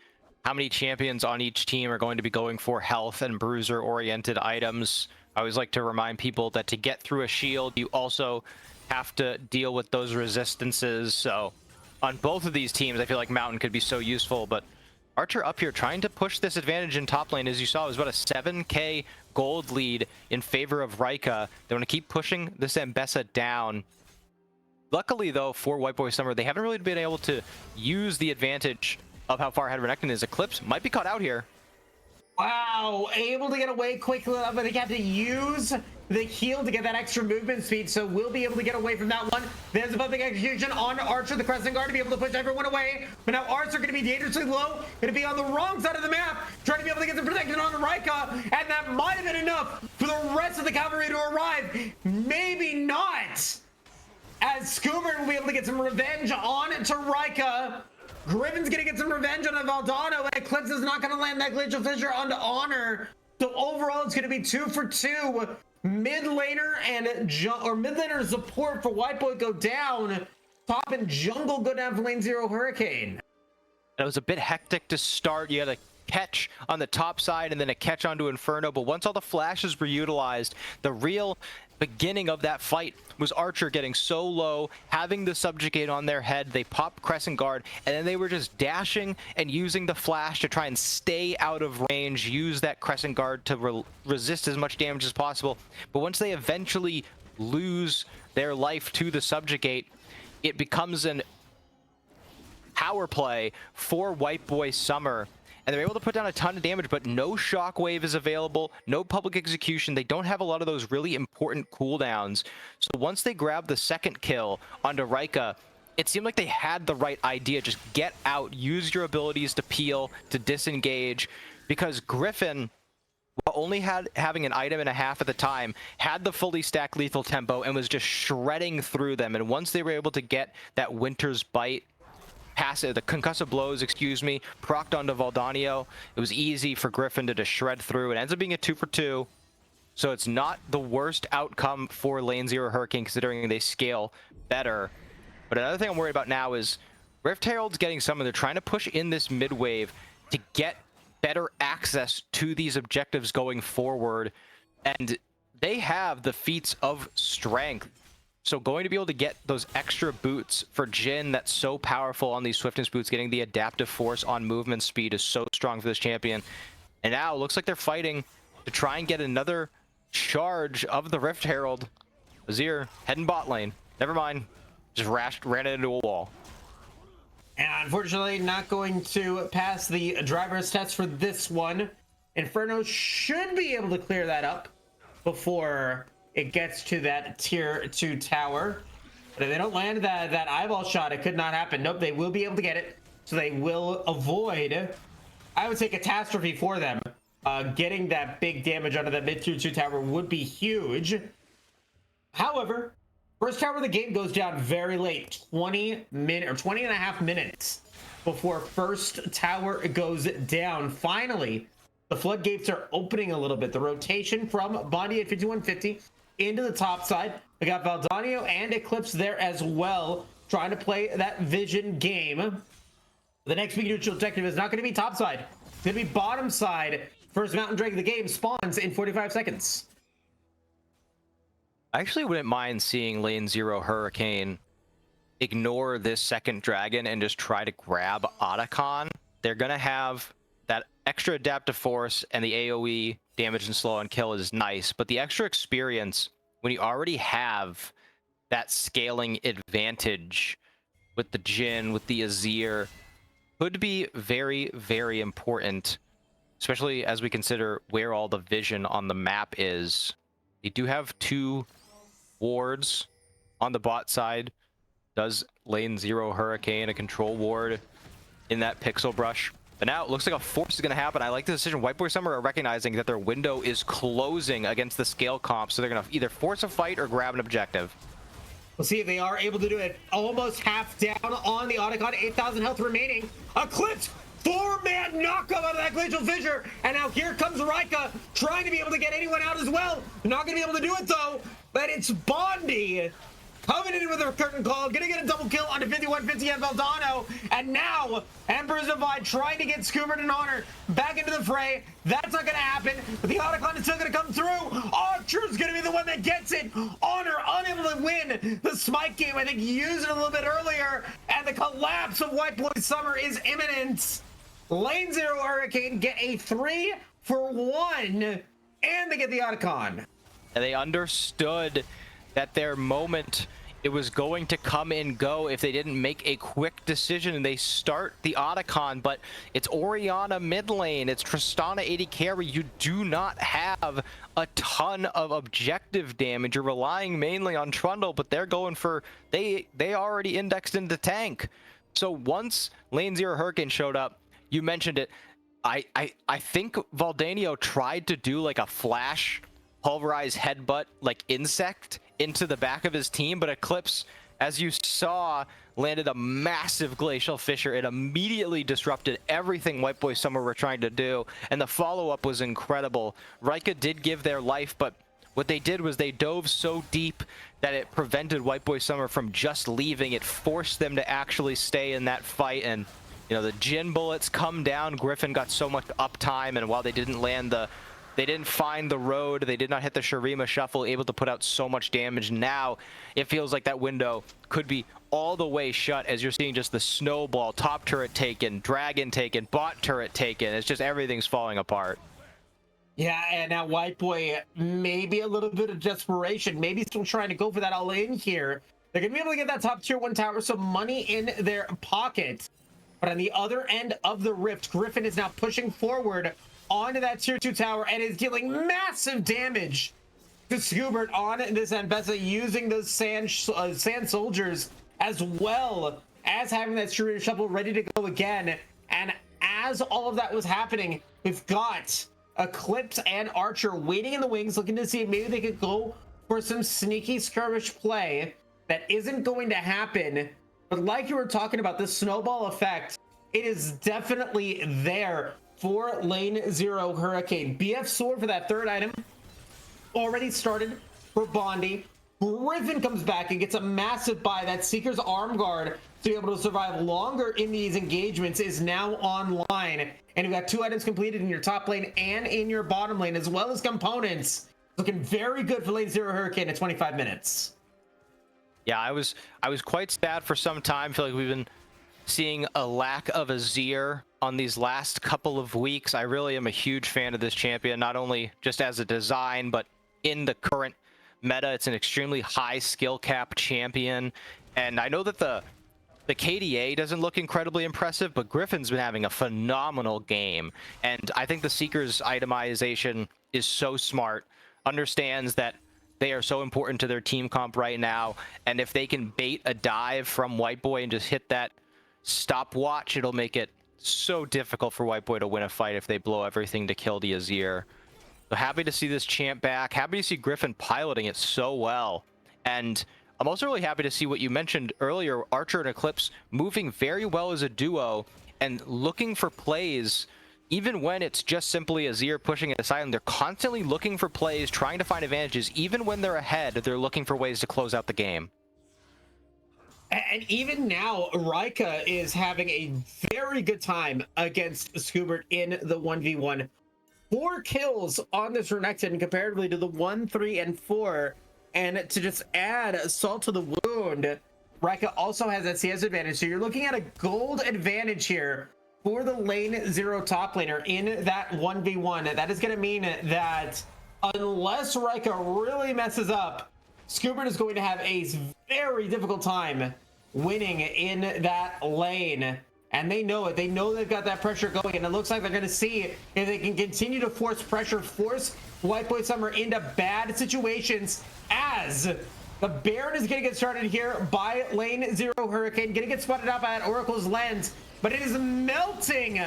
how many champions on each team are going to be going for health and bruiser-oriented items. I always like to remind people that to get through a shield, you also have to deal with those resistances. So on both of these teams, I feel like Mountain could be so useful, but Archer up here trying to push this advantage in top lane. As you saw, it was about a 7k gold lead in favor of Rika. They want to keep pushing this Ambessa down. Luckily, though, for White Boy Summer, they haven't really been able to use the advantage of how far ahead Renekton is. Eclipse might be caught out here. Wow, able to get away quickly enough, but they have to use the heal to get that extra movement speed, so we'll be able to get away from that one. There's a bumping execution on Archer, the Crescent Guard, to be able to push everyone away, but now Archer going to be dangerously low, going to be on the wrong side of the map, trying to be able to get some protection on the Rika, and that might have been enough for the rest of the cavalry to arrive. Maybe not, as Scoomer will be able to get some revenge on to Rika. Griffin's gonna get some revenge on Valdano, and Eclipse is not gonna land that Glacial Fissure onto Honor. So overall, it's gonna be 2 for 2. Mid laner and mid laner support for White Boy go down. Top and jungle go down for lane 0 Hurricane. It was a bit hectic to start. You had a catch on the top side and then a catch onto Inferno, but once all the flashes were utilized, the real beginning of that fight was Archer getting so low, having the subjugate on their head. They popped Crescent Guard, and then they were just dashing and using the flash to try and stay out of range, use that Crescent Guard to resist as much damage as possible. But once they eventually lose their life to the subjugate, it becomes an power play for White Boy Summer. And they're able to put down a ton of damage, but no shockwave is available, no public execution. They don't have a lot of those really important cooldowns. So once they grab the second kill onto Rika, it seemed like they had the right idea. Just get out, use your abilities to peel, to disengage, because Griffin, while only having an item and a half at the time, had the fully stacked lethal tempo and was just shredding through them. And once they were able to get that Winter's Bite, the concussive blows, excuse me, procced onto Valdanio, it was easy for Griffin to just shred through. It ends up being a 2 for 2. So it's not the worst outcome for lane 0 Hurricane, considering they scale better. But another thing I'm worried about now is Rift Herald's getting summoned. They're trying to push in this mid wave to get better access to these objectives going forward. And they have the feats of strength. So going to be able to get those extra boots for Jhin that's so powerful on these swiftness boots, getting the adaptive force on movement speed is so strong for this champion. And now it looks like they're fighting to try and get another charge of the Rift Herald. Azir heading bot lane. Never mind. Just ran it into a wall. And unfortunately, not going to pass the driver's test for this one. Inferno should be able to clear that up before it gets to that tier 2 tower. But if they don't land that eyeball shot, it could not happen. Nope, they will be able to get it. So they will avoid, I would say, catastrophe for them. Getting that big damage onto that mid tier 2 tower would be huge. However, first tower of the game goes down very late, 20 and a half minutes before first tower goes down. Finally, the floodgates are opening a little bit. The rotation from Bondi at 5150 into the top side. We got Valdanio and Eclipse there as well, trying to play that vision game. The next big neutral objective is not going to be top side. It's going to be bottom side. First Mountain Drake of the game spawns in 45 seconds. I actually wouldn't mind seeing lane 0 Hurricane ignore this second dragon and just try to grab Otacon. They're going to have that extra adaptive force, and the AoE damage and slow and kill is nice, but the extra experience when you already have that scaling advantage with the Jhin, with the Azir, could be very, very important, especially as we consider where all the vision on the map is. They do have 2 wards on the bot side. Does lane 0 Hurricane a control ward in that pixel brush? But now it looks like a force is going to happen. I like the decision. White Boy Summer are recognizing that their window is closing against the scale comp, so they're going to either force a fight or grab an objective. We'll see if they are able to do it. Almost half down on the Otacon, 8,000 health remaining. Eclipse, 4-man knockup out of that Glacial Fissure. And now here comes Rika trying to be able to get anyone out as well. Not going to be able to do it though. But it's Bondi coming in with a curtain call, gonna get a double kill onto 5150 and Valdano, and now Emperor's Divide trying to get Scoobert and Honor back into the fray. That's not gonna happen, but the Otacon is still gonna come through. Archer's gonna be the one that gets it. Honor unable to win the Smite game. I think he used it a little bit earlier, and the collapse of White Boy Summer is imminent. Lane 0 Hurricane get a 3-for-1, and they get the Otacon. And they understood that their moment, it was going to come and go if they didn't make a quick decision, and they start the Otacon. But it's Orianna mid lane, it's Tristana 80 carry. You do not have a ton of objective damage. You're relying mainly on Trundle, but they're going for, they already indexed into tank. So once lane 0 Hurricane showed up, you mentioned it, I think Valdanio tried to do like a flash pulverized headbutt like insect into the back of his team, but Eclipse, as you saw, landed a massive Glacial Fissure. It immediately disrupted everything White Boy Summer were trying to do, and the follow-up was incredible. Rika did give their life, but what they did was they dove so deep that it prevented White Boy Summer from just leaving. It forced them to actually stay in that fight, and you know, the Jin bullets come down. Griffin got so much uptime, and while they didn't land they didn't find the road, they did not hit the Shurima Shuffle, able to put out so much damage. Now it feels like that window could be all the way shut, as you're seeing just the snowball, top turret taken, dragon taken, bot turret taken. It's just everything's falling apart. Yeah, and now White Boy, maybe a little bit of desperation, maybe still trying to go for that all in here. They're gonna be able to get that top tier 1 tower, some money in their pocket. But on the other end of the rift, Griffin is now pushing forward onto that tier 2 tower and is dealing massive damage to Scoobert on this Ambessa, using those sand soldiers, as well as having that Shurima Shuffle ready to go again. And as all of that was happening, we've got Eclipse and Archer waiting in the wings, looking to see if maybe they could go for some sneaky skirmish play. That isn't going to happen, but like you were talking about, the snowball effect, it is definitely there for lane 0 Hurricane. BF Sword for that 3rd item already started for Bondi. Griffin comes back and gets a massive buy. That Seeker's Arm Guard to be able to survive longer in these engagements is now online. And you've got 2 items completed in your top lane and in your bottom lane, as well as components. Looking very good for lane 0 Hurricane at 25 minutes. Yeah, I was quite sad for some time. I feel like we've been seeing a lack of Azir on these last couple of weeks. I really am a huge fan of this champion, not only just as a design, but in the current meta. It's an extremely high skill cap champion, and I know that the KDA doesn't look incredibly impressive, but Griffin's been having a phenomenal game, and I think the Seeker's itemization is so smart, understands that they are so important to their team comp right now, and if they can bait a dive from White Boy and just hit that stopwatch, it'll make it so difficult for White Boy to win a fight if they blow everything to kill the Azir. So happy to see this champ back. Happy to see Griffin piloting it so well. And I'm also really happy to see what you mentioned earlier, Archer and Eclipse moving very well as a duo and looking for plays, even when it's just simply Azir pushing it aside. And they're constantly looking for plays, trying to find advantages. Even when they're ahead, they're looking for ways to close out the game. And even now, Rika is having a very good time against Scoobert in the 1v1. 4 kills on this Renekton comparatively to the 1, 3, and 4. And to just add salt to the wound, Rika also has that CS advantage. So you're looking at a gold advantage here for the lane 0 top laner in that 1v1. That is going to mean that unless Rika really messes up, Scoobert is going to have a very difficult time winning in that lane. and they know it. They know they've got that pressure going, and it looks like they're going to see if they can continue to force pressure, force White Boy Summer into bad situations as the Baron is going to get started here by lane 0 Hurricane, going to get spotted out by Oracle's lens, but it is melting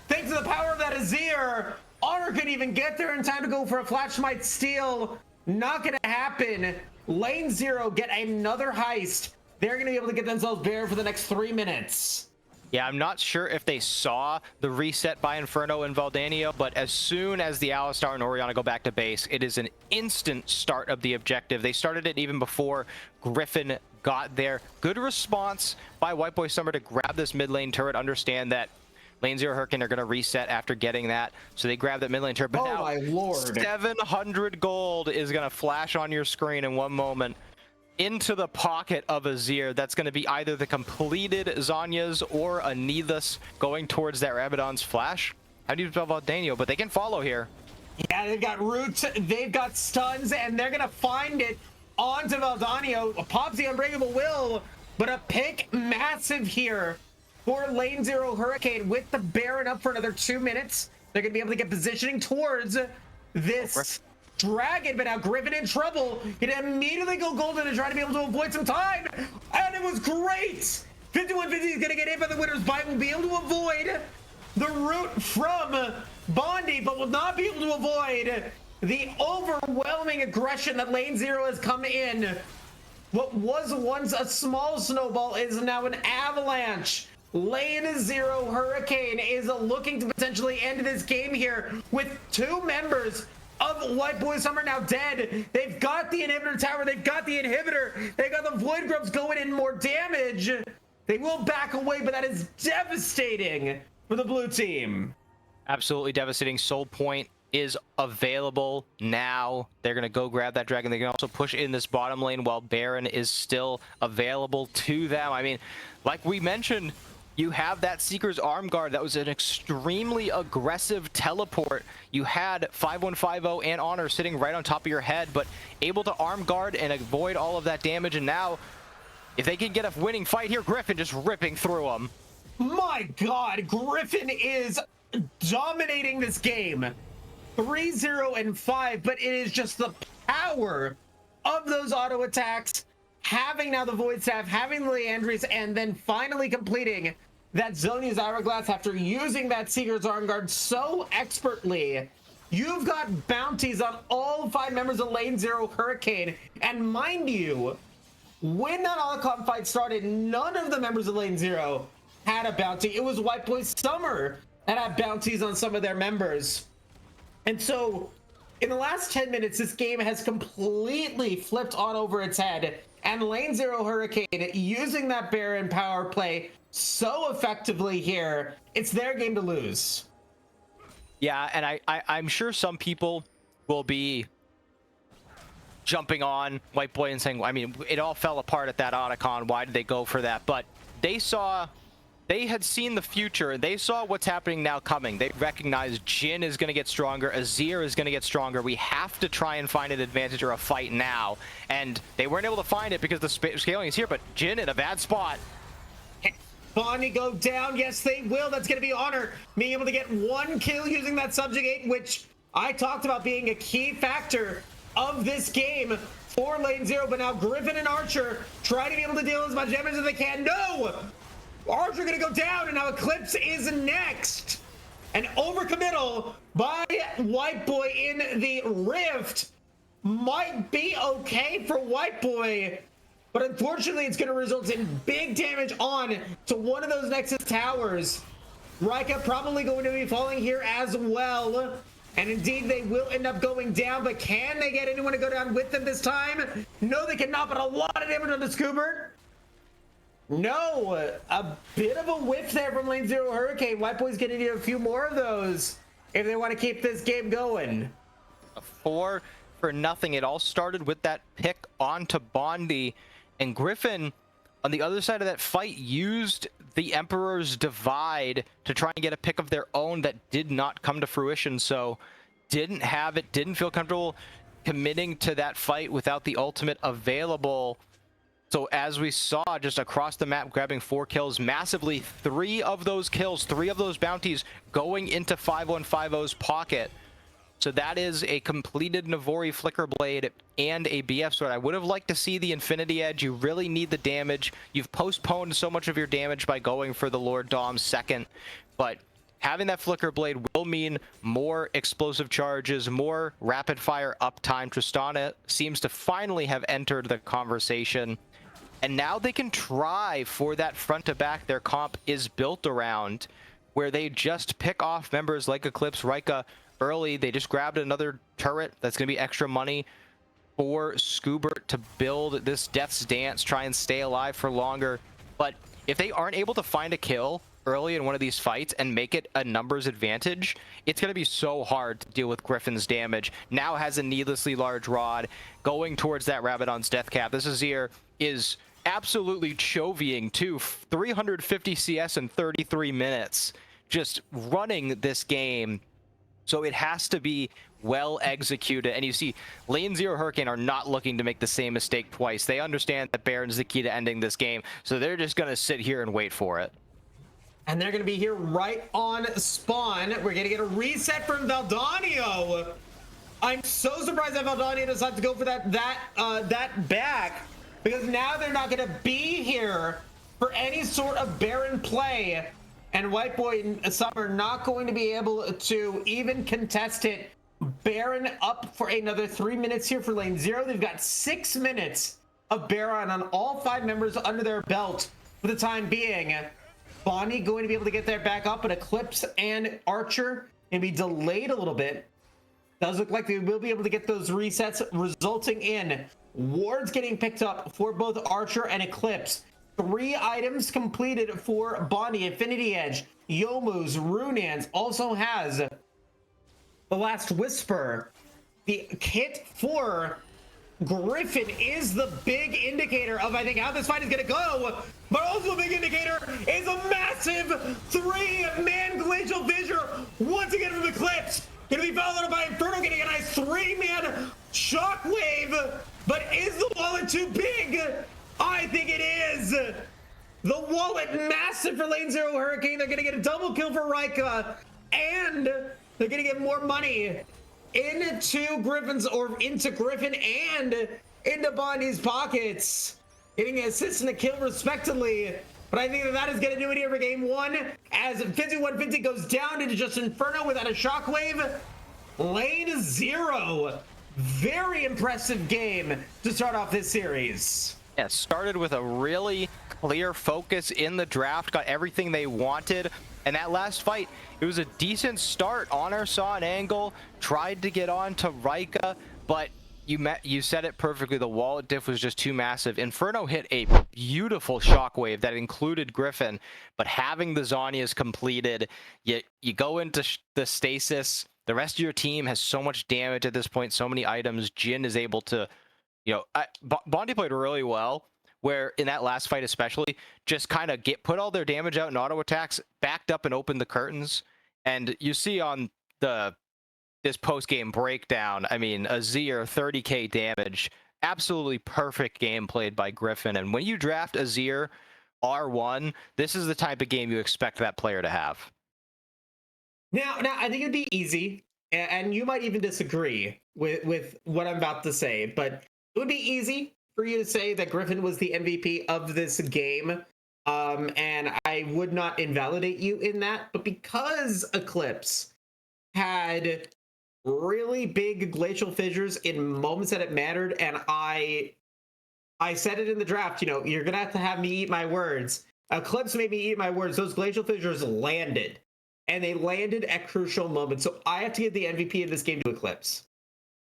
thanks to the power of that Azir. Honor couldn't even get there in time to go for a Flash Smite steal. Not going to happen. Lane 0 get another heist. They're going to be able to get themselves Baron for the next 3 minutes. Yeah, I'm not sure if they saw the reset by Inferno and Valdanio, but as soon as the Alistar and Orianna go back to base, it is an instant start of the objective. They started it even before Griffin got there. Good response by White Boy Summer to grab this mid lane turret, understand that lane 0 Hurricane are going to reset after getting that, so they grab that mid lane turret. But now, my lord, 700 gold is going to flash on your screen in one moment into the pocket of Azir. That's going to be either the completed Zanya's or a Needless going towards that Rabadon's flash. How do you spell Valdanio? But they can follow here. Yeah, they've got roots, they've got stuns, and they're going to find it onto Valdanio. Pops the Unbreakable Will, but a pick massive here for lane 0 Hurricane with the Baron up for another 2 minutes. They're going to be able to get positioning towards this Dragon, but now Griffin in trouble. He'd immediately go golden to try to be able to avoid some time, and it was great. 5150 is going to get hit by the Winter's Bite. Will be able to avoid the root from Bondi, but will not be able to avoid the overwhelming aggression that lane 0 has come in. What was once a small snowball is now an avalanche. Lane 0 Hurricane is looking to potentially end this game here with 2 members of White Boy Summer now dead. They've got the inhibitor tower, they've got the inhibitor, they've got the Void Grubs going in more damage. They will back away, but that is devastating for the blue team. Absolutely devastating. Soul Point is available now. They're going to go grab that dragon. They can also push in this bottom lane while Baron is still available to them. I mean, like we mentioned, you have that Seeker's Arm Guard. That was an extremely aggressive teleport. You had 5150 and Honor sitting right on top of your head, but able to arm guard and avoid all of that damage. And now, if they can get a winning fight here, Griffin just ripping through them. My God, Griffin is dominating this game. 3-0-5, but it is just the power of those auto attacks, having now the Void Staff, having the Leandris, and then finally completing that Zhonya's Hourglass after using that Seeker's Arm Guard so expertly. You've got bounties on all 5 members of lane 0 Hurricane, and mind you, when that Alakon fight started, none of the members of lane 0 had a bounty. It was White Boy Summer that had bounties on some of their members. And so in the last 10 minutes, this game has completely flipped on over its head, and lane 0 Hurricane using that Baron power play so effectively here, it's their game to lose. Yeah, and I'm sure some people will be jumping on White Boy and saying, I mean, it all fell apart at that Otacon. Why did they go for that? But they had seen the future. They saw what's happening now coming. They recognized Jhin is going to get stronger. Azir is going to get stronger. We have to try and find an advantage or a fight now. And they weren't able to find it because the scaling is here, but Jhin in a bad spot. Bonnie go down. Yes, they will. That's going to be Honor being able to get 1 kill using that Subjugate, which I talked about being a key factor of this game for lane 0. But now Griffin and Archer try to be able to deal as much damage as they can. No! Archer going to go down, and now Eclipse is next. An overcommittal by White Boy in the Rift might be okay for White Boy, but unfortunately it's going to result in big damage on to one of those Nexus towers. Rika probably going to be falling here as well, and indeed they will end up going down, but can they get anyone to go down with them this time? No, they cannot, but a lot of damage on the Scoobert. No, a bit of a whiff there from lane 0 Hurricane. White Boy's going to need a few more of those if they want to keep this game going. 4 for nothing. It all started with that pick onto Bondi, and Griffin on the other side of that fight used the Emperor's Divide to try and get a pick of their own that did not come to fruition. So didn't have it, didn't feel comfortable committing to that fight without the ultimate available. So as we saw just across the map, grabbing 4 kills massively, 3 of those kills, 3 of those bounties going into 5150's pocket. So that is a completed Navori Flicker Blade and a BF Sword. I would have liked to see the Infinity Edge. You really need the damage. You've postponed so much of your damage by going for the Lord Dom's second, but having that Flicker Blade will mean more explosive charges, more rapid fire uptime. Tristana seems to finally have entered the conversation. And now they can try for that front to back their comp is built around, where they just pick off members like Eclipse, Rika early. They just grabbed another turret that's going to be extra money for Scoobert to build this Death's Dance, try and stay alive for longer. But if they aren't able to find a kill early in one of these fights and make it a numbers advantage, it's going to be so hard to deal with Griffin's damage. Now has a needlessly large rod going towards that Rabadon's death cap. This Azir is absolutely chovying too. 350 CS in 33 minutes, just running this game. So it has to be well executed. And you see, Lane Zero Hurricane are not looking to make the same mistake twice. They understand that Baron's the key to ending this game, so they're just going to sit here and wait for it. And they're going to be here right on spawn. We're going to get a reset from Valdanio. I'm so surprised that Valdanio decided to go for that back, because now they're not going to be here for any sort of Baron play. And White Boy Summer not going to be able to even contest it. Baron up for another 3 minutes here for Lane Zero. They've got 6 minutes of Baron on all 5 members under their belt for the time being. Bonnie going to be able to get there back up, but Eclipse and Archer can be delayed a little bit. Does look like they will be able to get those resets, resulting in wards getting picked up for both Archer and Eclipse. 3 items completed for Bonnie. Infinity Edge, Yomu's, Runans, also has the Last Whisper. The kit for Griffin is the big indicator of, I think, how this fight is going to go. But also a big indicator is a massive 3-man Glacial Fissure once again from Eclipse. Going to be followed up by Inferno getting a nice 3-man Shockwave. But is the wallet too big? I think it is. The wallet massive for Lane Zero Hurricane. They're going to get a double kill for Rika. And they're going to get more money into Griffin's, or into Griffin and into Bonnie's pockets. Getting an assist and a kill respectively. But I think that is going to do it here for game 1. As Fizzy 150 goes down into just Inferno without a Shockwave. Lane Zero. Very impressive game to start off this series. Yeah, started with a really clear focus in the draft, got everything they wanted, and that last fight, it was a decent start. Honor saw an angle, tried to get on to Rika, but you said it perfectly, the wallet diff was just too massive. Inferno hit a beautiful shockwave that included Griffin, but having the Zhonya's completed, you go into the stasis. The rest of your team has so much damage at this point, so many items. Jin is able to, Bondi played really well, where in that last fight especially, just kind of put all their damage out in auto attacks, backed up and opened the curtains. And you see on this post-game breakdown, I mean, Azir, 30k damage, absolutely perfect game played by Griffin. And when you draft Azir R1, this is the type of game you expect that player to have. Now, I think it'd be easy, and you might even disagree with what I'm about to say, but it would be easy for you to say that Griffin was the MVP of this game, and I would not invalidate you in that. But because Eclipse had really big glacial fissures in moments that it mattered, and I said it in the draft, you're gonna have me eat my words. Eclipse made me eat my words. Those glacial fissures landed, and they landed at crucial moments. So I have to give the MVP of this game to Eclipse.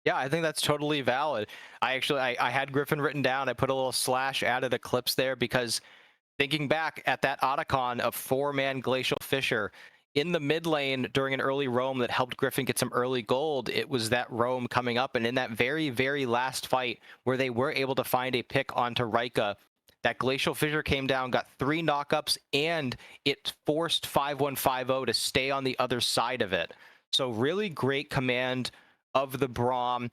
Yeah, I think that's totally valid. I had Griffin written down. I put a little slash, added Eclipse there, because thinking back at that Otacon of 4-man Glacial Fissure in the mid lane during an early roam that helped Griffin get some early gold, it was that roam coming up. And in that very, very last fight where they were able to find a pick onto Rika, that Glacial Fissure came down, got 3 knockups, and it forced 5150 to stay on the other side of it. So really great command of the Braum.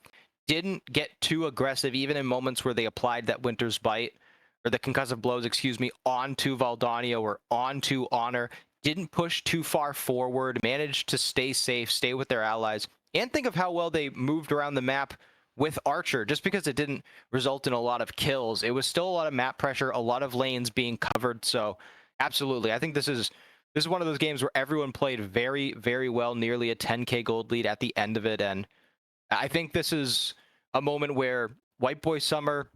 Didn't get too aggressive, even in moments where they applied that Winter's Bite. or the concussive blows, excuse me, onto Valdania or onto Honor. Didn't push too far forward, managed to stay safe, stay with their allies, and think of how well they moved around the map with Archer. Just because it didn't result in a lot of kills, it was still a lot of map pressure, a lot of lanes being covered. So absolutely, I think this is one of those games where everyone played very, very well, nearly a 10k gold lead at the end of it. And I think this is a moment where White Boy Summer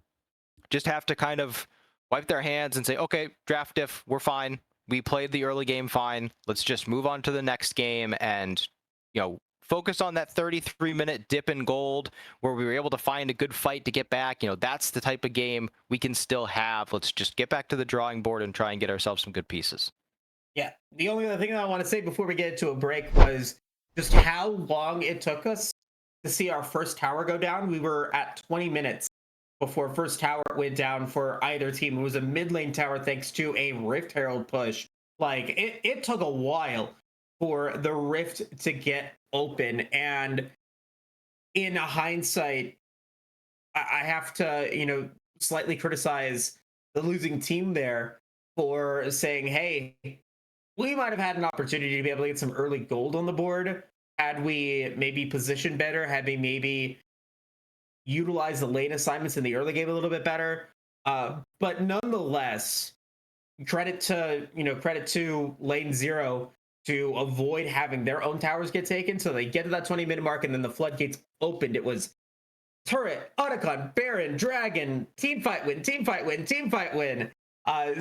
just have to kind of wipe their hands and say, okay, draft diff, we're fine. We played the early game fine. Let's just move on to the next game and, focus on that 33-minute dip in gold where we were able to find a good fight to get back. That's the type of game we can still have. Let's just get back to the drawing board and try and get ourselves some good pieces. Yeah, the only other thing that I want to say before we get into a break was just how long it took us to see our first tower go down. We were at 20 minutes before first tower went down for either team. It was a mid lane tower thanks to a Rift Herald push. Like, it took a while for the Rift to get open. And in hindsight, I have to, slightly criticize the losing team there for saying, hey, we might have had an opportunity to be able to get some early gold on the board had we maybe positioned better, had we maybe utilized the lane assignments in the early game a little bit better. But nonetheless, credit to Lane Zero to avoid having their own towers get taken. So they get to that 20-minute mark and then the floodgates opened. It was turret, Otacon, Baron, Dragon, team fight win, team fight win, team fight win.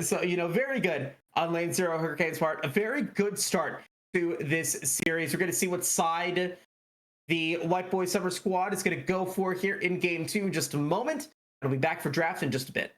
So, very good on Lane Zero Hurricane's part. A very good start to this series. We're going to see what side the White Boy Summer squad is going to go for here in game 2 in just a moment. I'll be back for draft in just a bit.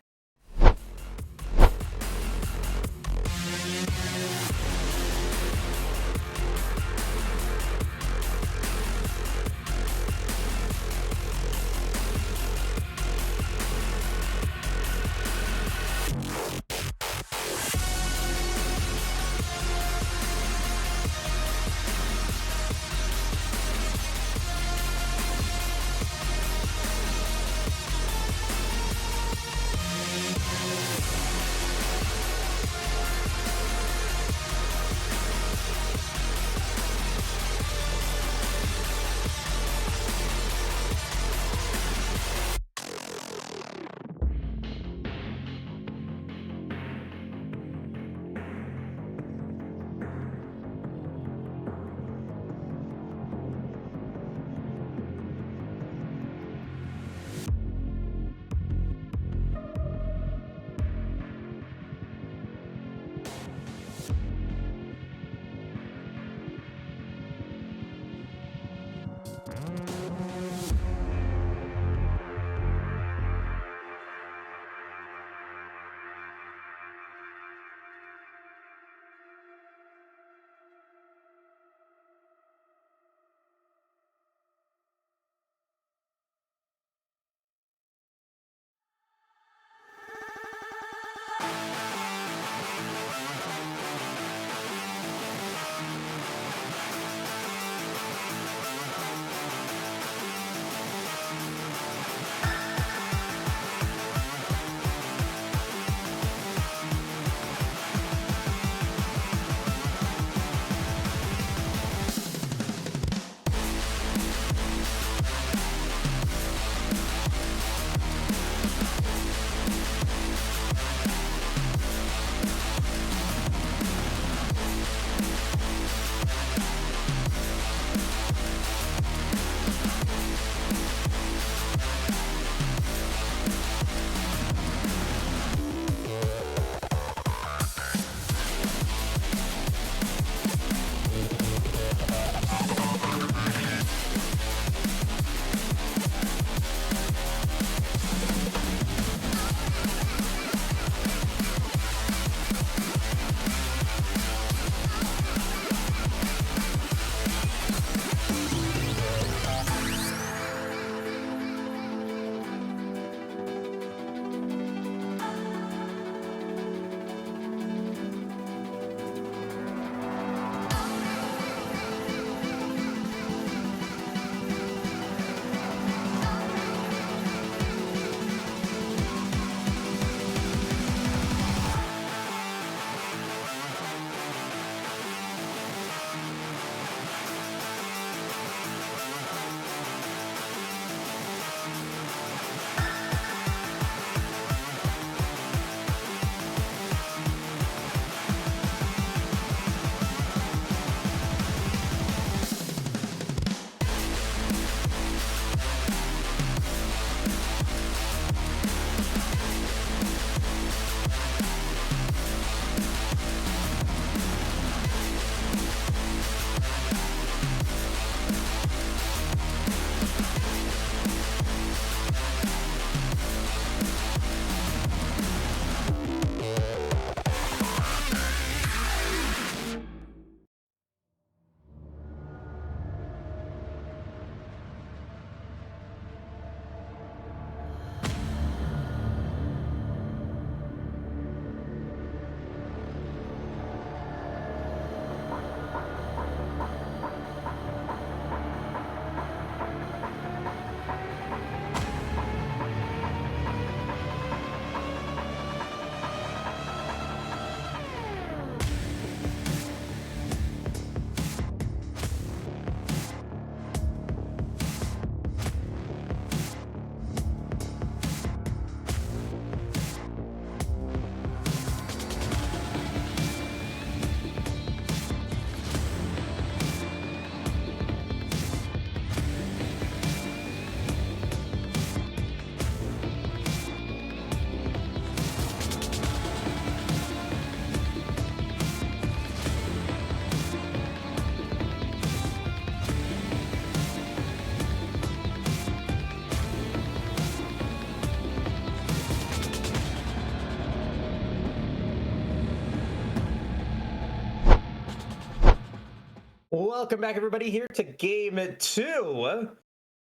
Welcome back, everybody, here to game two.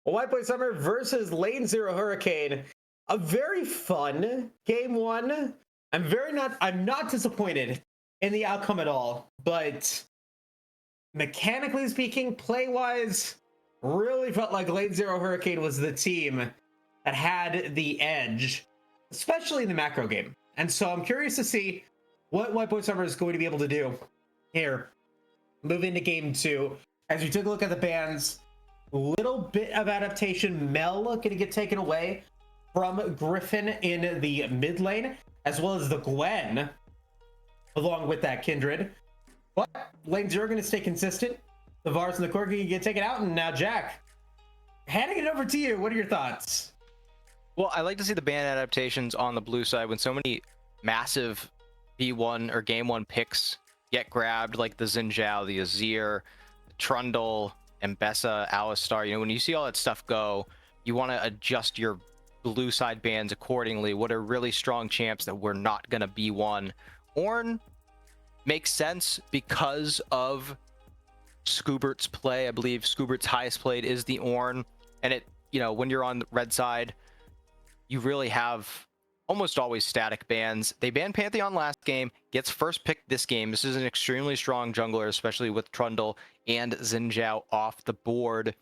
White Boy Summer versus Lane Zero Hurricane. A very fun game one. I'm not disappointed in the outcome at all, but mechanically speaking, play-wise, really felt like Lane Zero Hurricane was the team that had the edge, especially in the macro game. And so I'm curious to see what White Boy Summer is going to be able to do here. Move into game two. As we took a look at the bans, little bit of adaptation. Mel going to get taken away from Griffin in the mid lane, as well as the Gwen, along with that Kindred. But lane zero going to stay consistent. The Vars and the Corgi get taken out, and now Jack, handing it over to you. What are your thoughts? Well, I like to see the ban adaptations on the blue side when so many massive V1 or game one picks get grabbed, like the Xin Zhao, the Azir, Trundle, Mbessa, Alistar. You know, when you see all that stuff go, you want to adjust your blue side bans accordingly. What are really strong champs that we're not going to be one? Ornn makes sense because of Scoobert's play. I believe Scoobert's highest played is the Ornn, and it, you know, when you're on the red side, you really have almost always static bans. They banned Pantheon last game, gets first pick this game. This is an extremely strong jungler, especially with Trundle and Xin Zhao off the board.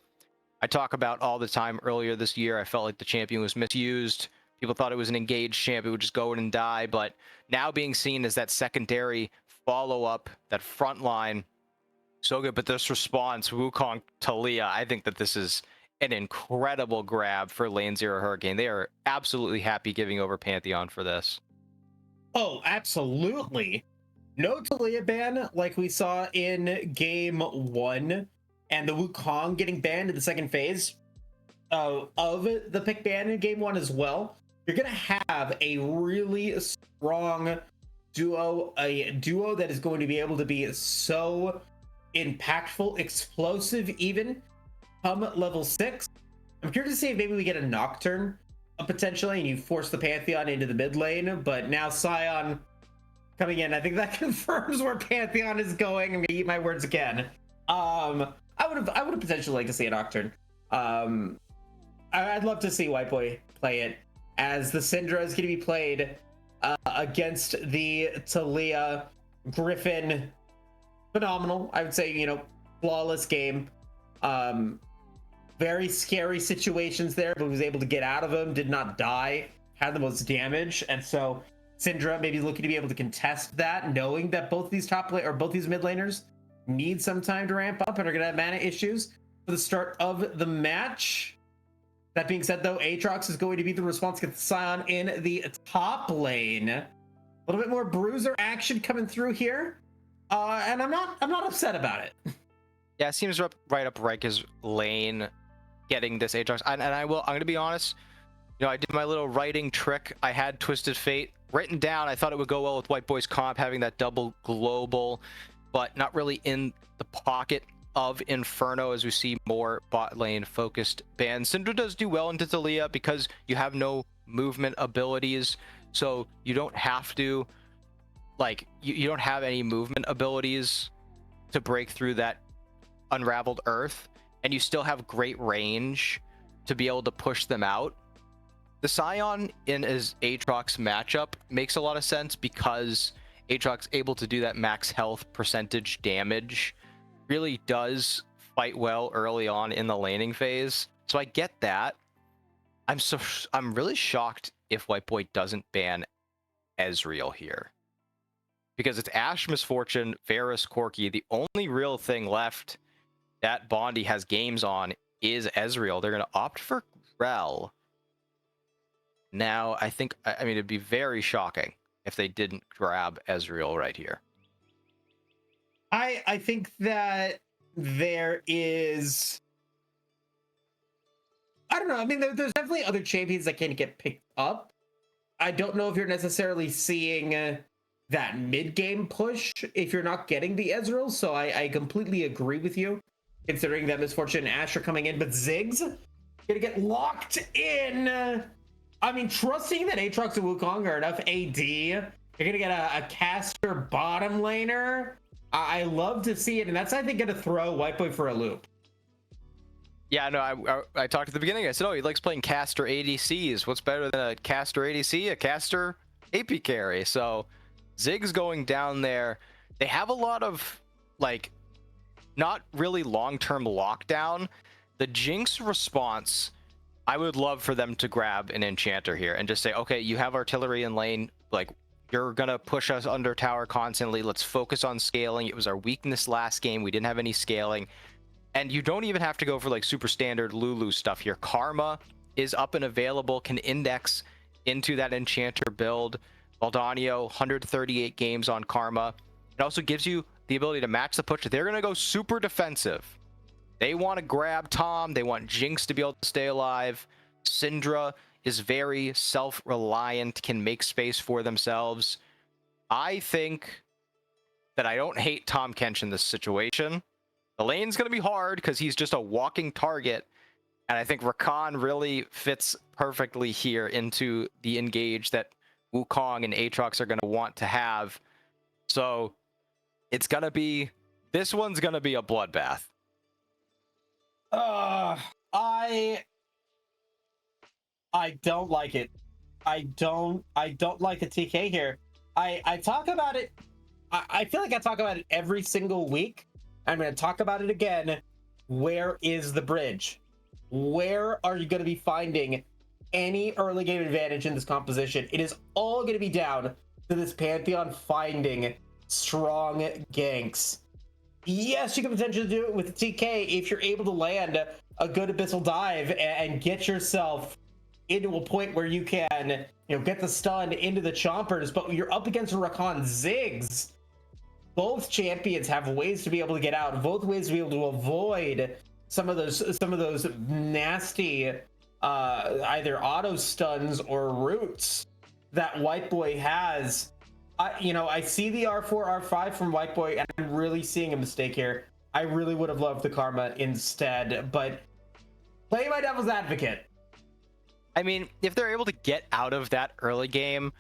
I talk about all the time earlier this year, I felt like the champion was misused. People thought it was an engaged champ, it would just go in and die, but now being seen as that secondary follow-up, that front line, so good. But this response, Wukong Talia, I think that this is an incredible grab for Lane Zero Hurricane. They are absolutely happy giving over Pantheon for this. Oh, absolutely. No Talia ban like we saw in game one, and the Wukong getting banned in the second phase of the pick ban in game one as well. You're going to have a really strong duo, a duo that is going to be able to be so impactful, explosive even come level 6. I'm curious to see if maybe we get a Nocturne potentially, and you force the Pantheon into the mid lane. But now Sion coming in, I think that confirms where Pantheon is going. I'm gonna eat my words again. I would have potentially liked to see a Nocturne. I'd love to see White Boy play it, as the Syndra is going to be played against the Talia. Griffin, phenomenal. I would say, you know, flawless game. Very scary situations there, but was able to get out of them, did not die, had the most damage. And so Syndra maybe looking to be able to contest that, knowing that both these both these mid laners need some time to ramp up and are going to have mana issues for the start of the match. That being said, though, Aatrox is going to be the response against Sion in the top lane. A little bit more bruiser action coming through here, and I'm not upset about it. Yeah, it seems right up Rika's lane getting this Aatrox. And I'm going to be honest, you know, I did my little writing trick. I had Twisted Fate written down. I thought it would go well with White Boy's comp, having that double global, but not really in the pocket of Inferno, as we see more bot lane focused bans. Syndra does do well into Talia because you have no movement abilities, so you don't have to, like, you don't have any movement abilities to break through that unraveled earth, and you still have great range to be able to push them out. The Sion in his Aatrox matchup makes a lot of sense because Aatrox able to do that max health percentage damage, really does fight well early on in the laning phase. So I get that. I'm really shocked if White Boy doesn't ban Ezreal here, because it's Ashe, Misfortune, Varus, Corki. The only real thing left that Bondi has games on is Ezreal. They're going to opt for Rel. Now, I mean, it'd be very shocking if they didn't grab Ezreal right here. I think that there is, I don't know. I mean, there's definitely other champions that can get picked up. I don't know if you're necessarily seeing that mid-game push if you're not getting the Ezreal. So I completely agree with you, considering that Misfortune and Ashe are coming in, but Ziggs gonna get locked in. I mean, trusting that Aatrox and Wukong are enough AD, you're gonna get a caster bottom laner. I love to see it, and that's, I think, going to throw Whiteboy for a loop. Yeah, no, I talked at the beginning. I said, oh, he likes playing caster ADCs. What's better than a caster ADC? A caster AP carry. So Zig's going down there. They have a lot of, like, not really long-term lockdown. The Jinx response, I would love for them to grab an enchanter here and just say, okay, you have artillery in lane. Like, you're going to push us under tower constantly. Let's focus on scaling. It was our weakness last game. We didn't have any scaling. And you don't even have to go for like super standard Lulu stuff here. Karma is up and available, can index into that enchanter build. Valdanio, 138 games on Karma. It also gives you the ability to match the push. They're going to go super defensive. They want to grab Tom. They want Jinx to be able to stay alive. Syndra is very self-reliant, can make space for themselves. I think that I don't hate Tom Kench in this situation. The lane's going to be hard because he's just a walking target. And I think Rakan really fits perfectly here into the engage that Wukong and Aatrox are going to want to have. So it's going to be, this one's going to be a bloodbath. I don't like it. I don't like the TK here. I talk about it. I feel like I talk about it every single week. I'm going to talk about it again. Where is the bridge? Where are you going to be finding any early game advantage in this composition? It is all going to be down to this Pantheon finding strong ganks. Yes, you can potentially do it with the TK if you're able to land a good abyssal dive and get yourself into a point where you can, get the stun into the chompers. But you're up against Rakan Ziggs. Both champions have ways to be able to get out, both ways to be able to avoid some of those nasty either auto stuns or roots that Whiteboy has. I see the R4, R5 from Whiteboy, and I'm really seeing a mistake here. I really would have loved the Karma instead, but play my devil's advocate. I mean, if they're able to get out of that early game,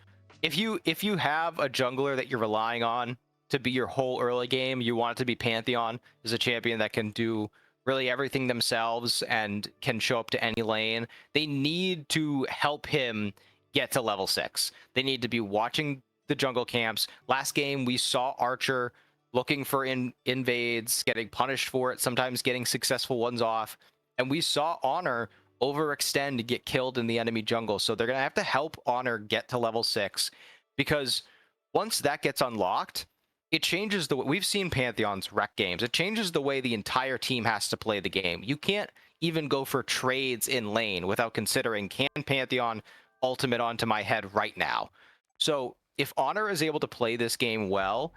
if you have a jungler that you're relying on to be your whole early game, you want it to be Pantheon as a champion that can do really everything themselves and can show up to any lane. They need to help him get to level 6. They need to be watching the jungle camps. Last game, we saw Archer looking for invades, getting punished for it, sometimes getting successful ones off. And we saw Honor overextend to get killed in the enemy jungle. So they're going to have to help Honor get to level 6, because once that gets unlocked, it changes the way we've seen Pantheons wreck games. It changes the way the entire team has to play the game. You can't even go for trades in lane without considering, can Pantheon ultimate onto my head right now? So if Honor is able to play this game well,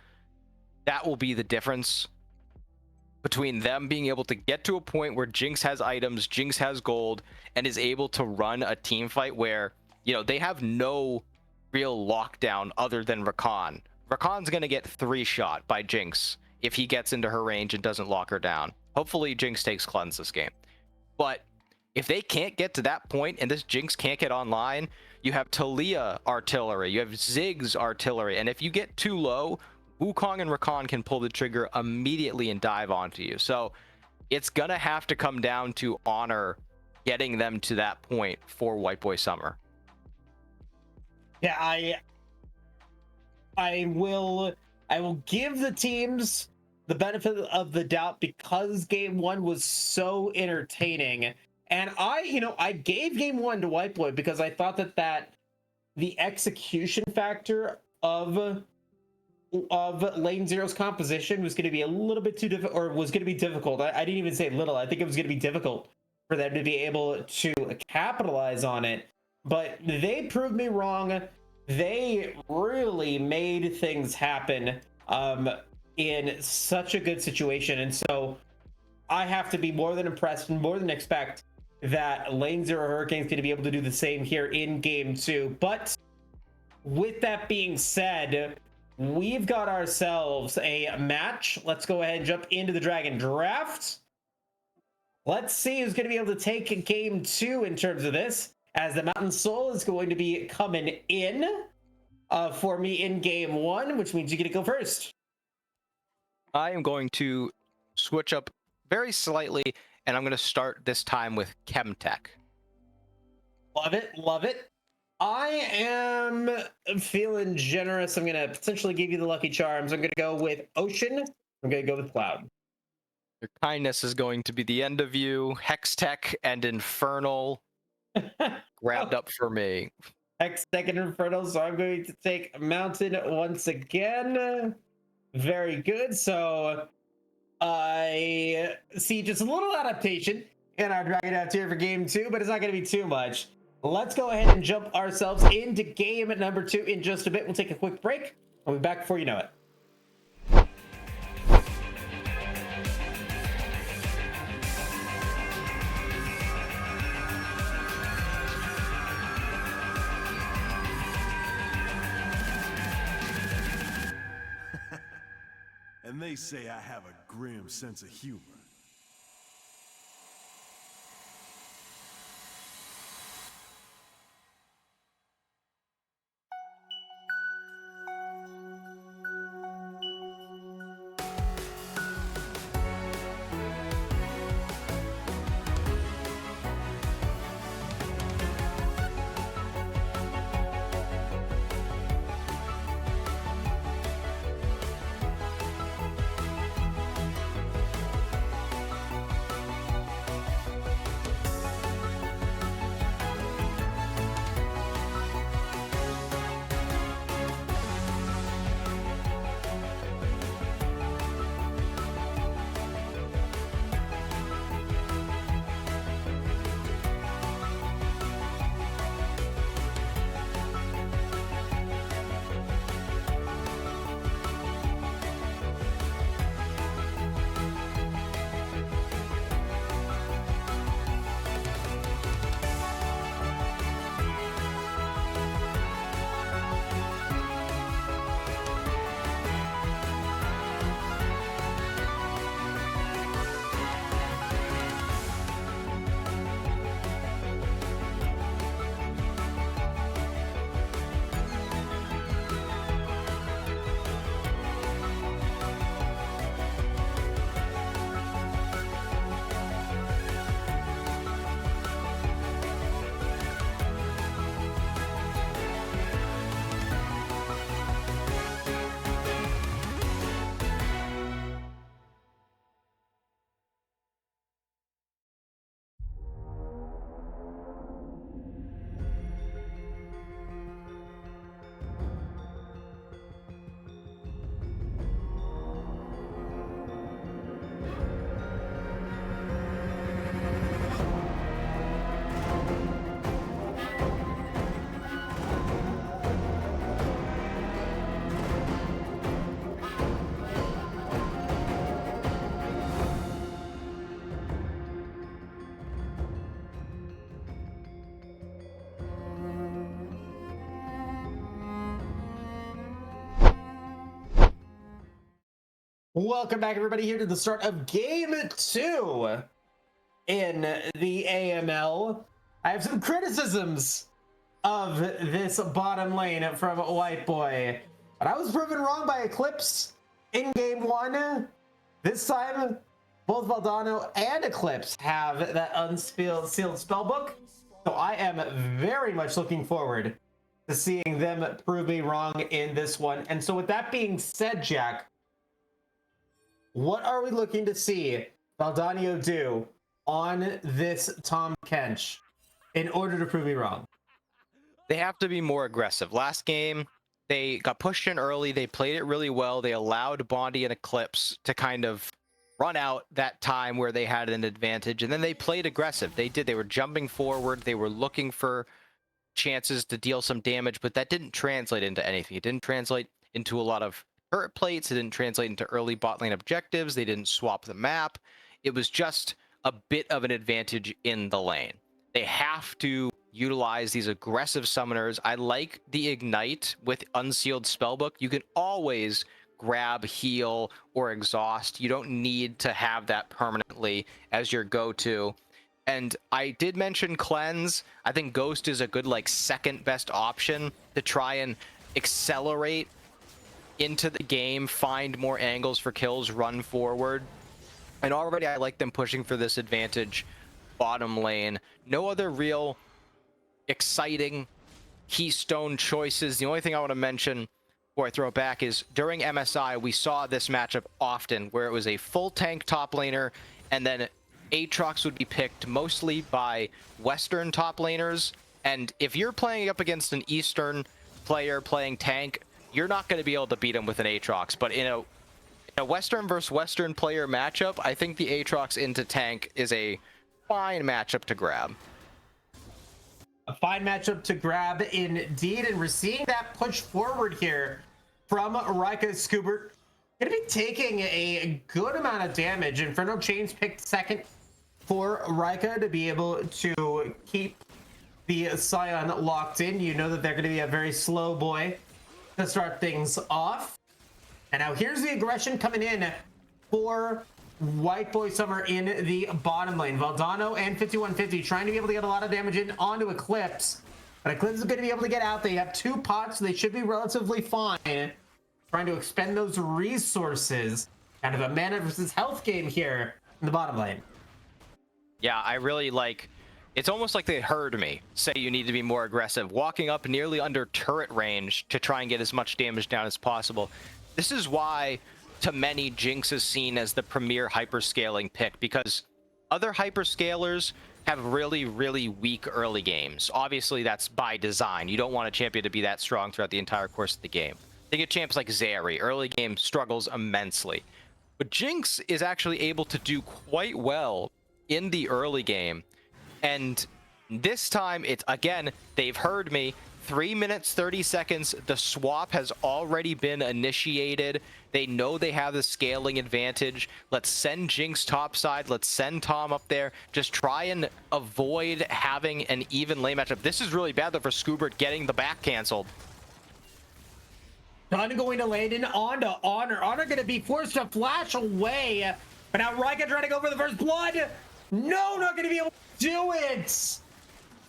that will be the difference between them being able to get to a point where Jinx has items, Jinx has gold, and is able to run a team fight where, they have no real lockdown other than Rakan. Rakan's going to get 3-shot by Jinx if he gets into her range and doesn't lock her down. Hopefully Jinx takes cleanse this game. But if they can't get to that point and this Jinx can't get online, you have Talia artillery, you have Ziggs artillery, and if you get too low, Wukong and Rakan can pull the trigger immediately and dive onto you. So it's going to have to come down to Honor getting them to that point for Whiteboy Summer. Yeah, I will give the teams the benefit of the doubt because game 1 was so entertaining. And I gave game 1 to Whiteboy because I thought that the execution factor of Lane Zero's composition was going to be a little bit too difficult, or was going to be difficult. I didn't even say little. I think it was going to be difficult for them to be able to capitalize on it. But they proved me wrong. They really made things happen in such a good situation. And so I have to be more than impressed and more than expect that Lane Zero Hurricane's going to be able to do the same here in game 2. But with that being said, we've got ourselves a match. Let's go ahead and jump into the Dragon Draft. Let's see who's going to be able to take game 2 in terms of this, as the Mountain Soul is going to be coming in for me in game 1, which means you get to go first. I am going to switch up very slightly, and I'm going to start this time with Chemtech. Love it, love it. I am feeling generous. I'm gonna potentially give you the lucky charms. I'm gonna go with Ocean. I'm gonna go with Cloud. Your kindness is going to be the end of you. Hextech and Infernal grabbed up for me. Hex Second Inferno. So I'm going to take Mountain once again. Very good. So I see just a little adaptation in our Dragon Out tier for game 2, but it's not going to be too much. Let's go ahead and jump ourselves into game number 2 in just a bit. We'll take a quick break. I'll be back before you know it. And they say I have a grim sense of humor. Welcome back, everybody, here to the start of game 2 in the AML. I have some criticisms of this bottom lane from White Boy, but I was proven wrong by Eclipse in game 1. This time, both Valdano and Eclipse have that unsealed spellbook, so I am very much looking forward to seeing them prove me wrong in this one. And so with that being said, Jack, what are we looking to see Valdanio do on this Tom Kench in order to prove me wrong? They have to be more aggressive. Last game, they got pushed in early. They played it really well. They allowed Bondi and Eclipse to kind of run out that time where they had an advantage. And then they played aggressive. They did. They were jumping forward. They were looking for chances to deal some damage, but that didn't translate into anything. It didn't translate into a lot of turret plates. It didn't translate into early bot lane objectives. They didn't swap the map. It was just a bit of an advantage in the lane. They have to utilize these aggressive summoners. I like the Ignite with Unsealed Spellbook. You can always grab, heal, or exhaust. You don't need to have that permanently as your go-to. And I did mention Cleanse. I think Ghost is a good, like, second best option to try and accelerate into the game, find more angles for kills, run forward. And already I like them pushing for this advantage bottom lane. No other real exciting keystone choices. The only thing I want to mention before I throw it back is during MSI, we saw this matchup often where it was a full tank top laner and then Aatrox would be picked mostly by Western top laners. And if you're playing up against an Eastern player playing tank, you're not going to be able to beat him with an Aatrox. But in a Western versus Western player matchup, I think the Aatrox into tank is a fine matchup to grab. A fine matchup to grab indeed, and we're seeing that push forward here from Rika. Scoobert gonna be taking a good amount of damage. Inferno Chains picked second for Rika to be able to keep the Scion locked in. You know that they're gonna be a very slow boy to start things off. And now here's the aggression coming in for White Boy Summer in the bottom lane. Valdano and 5150 trying to be able to get a lot of damage in onto Eclipse. But Eclipse is going to be able to get out. They have 2 pots, so they should be relatively fine. Trying to expend those resources. Kind of a mana versus health game here in the bottom lane. Yeah, I really like... It's almost like they heard me say you need to be more aggressive. Walking up nearly under turret range to try and get as much damage down as possible. This is why... to many, Jinx is seen as the premier hyperscaling pick, because other hyperscalers have really, really weak early games. Obviously, that's by design. You don't want a champion to be that strong throughout the entire course of the game. Think of champs like Zeri. Early game struggles immensely. But Jinx is actually able to do quite well in the early game. And this time, it's, again, they've heard me. 3 minutes, 30 seconds, the swap has already been initiated. They know they have the scaling advantage. Let's send Jinx topside. Let's send Tom up there. Just try and avoid having an even lane matchup. This is really bad, though, for Scoobert getting the back canceled. Done going to land in onto Honor. Honor going to be forced to flash away. But now Rika trying to go for the first blood. No, not going to be able to do it.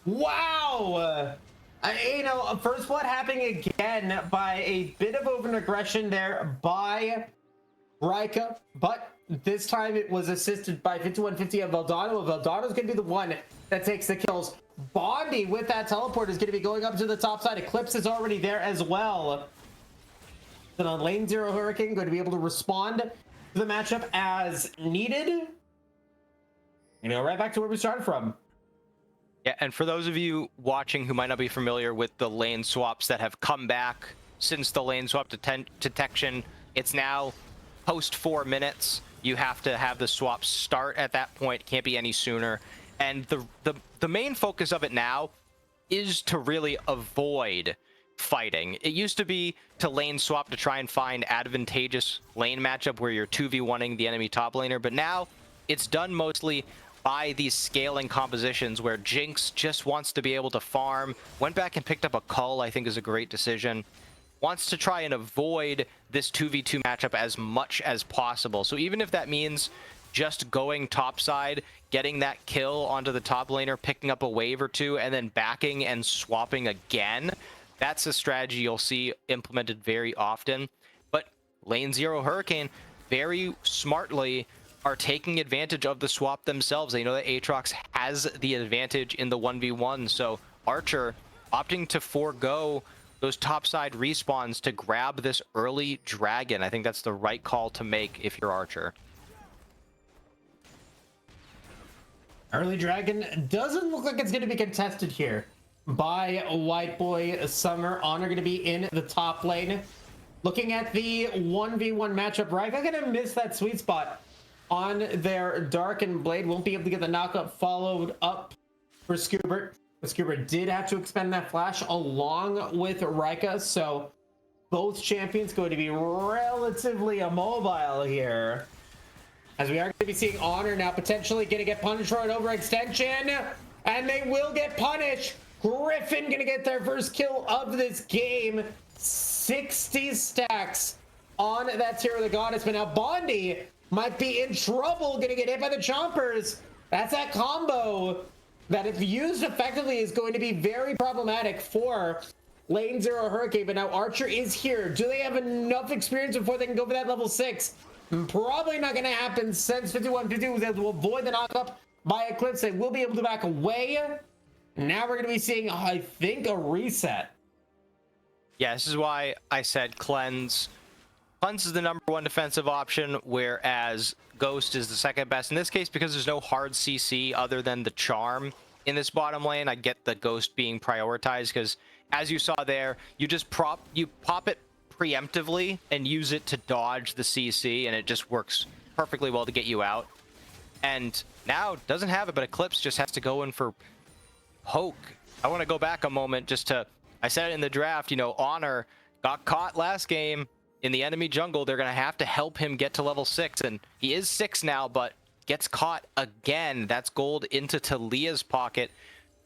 Wow. You know, a first blood happening again by a bit of open aggression there by Rika, but this time it was assisted by 5150 and Valdano. Valdano's going to be the one that takes the kills. Bondi with that teleport is going to be going up to the top side. Eclipse is already there as well. Then on lane 0 Hurricane going to be able to respond to the matchup as needed. You know, right back to where we started from. Yeah, and for those of you watching who might not be familiar with the lane swaps that have come back since the lane swap detection, it's now post 4 minutes. You have to have the swap start at that point. It can't be any sooner. And the main focus of it now is to really avoid fighting. It used to be to lane swap to try and find advantageous lane matchup where you're 2v1ing the enemy top laner, but now it's done mostly by these scaling compositions where Jinx just wants to be able to farm. Went back and picked up a Cull, I think is a great decision. Wants to try and avoid this 2v2 matchup as much as possible. So even if that means just going topside, getting that kill onto the top laner, picking up a wave or two, and then backing and swapping again, that's a strategy you'll see implemented very often. But lane 0 Hurricane very smartly are taking advantage of the swap themselves. They know that Aatrox has the advantage in the 1v1, so Archer opting to forego those topside respawns to grab this early dragon. I think that's the right call to make if you're Archer. Early dragon doesn't look like it's going to be contested here by White Boy Summer. Honor going to be in the top lane. Looking at the 1v1 matchup, Rika going to miss that sweet spot on their Darkened Blade. Won't be able to get the knockup followed up for Scoobert. But Scoobert did have to expend that flash along with Rika, so both champions going to be relatively immobile here. As we are going to be seeing Honor now potentially going to get punished for an overextension, and they will get punished. Griffin going to get their first kill of this game. 60 stacks on that Tear of the Goddess, but now Bondi might be in trouble, gonna get hit by the chompers. That's that combo that if used effectively is going to be very problematic for Lane 0 Hurricane, but now Archer is here. Do they have enough experience before they can go for that level 6? Probably not going to happen since 5150 was able to avoid the knockup by Eclipse. They will be able to back away. Now we're going to be seeing, I think, a reset. Yeah, this is why I said Cleanse. Cleanse is the #1 defensive option, whereas Ghost is the second best. In this case, because there's no hard CC other than the Charm in this bottom lane, I get the Ghost being prioritized because, as you saw there, you just pop it preemptively and use it to dodge the CC, and it just works perfectly well to get you out. And now doesn't have it, but Eclipse just has to go in for poke. I want to go back a moment just to, I said it in the draft, you know, Honor got caught last game in the enemy jungle. They're going to have to help him get to level 6, and he is 6 now, but gets caught again. That's gold into Talia's pocket.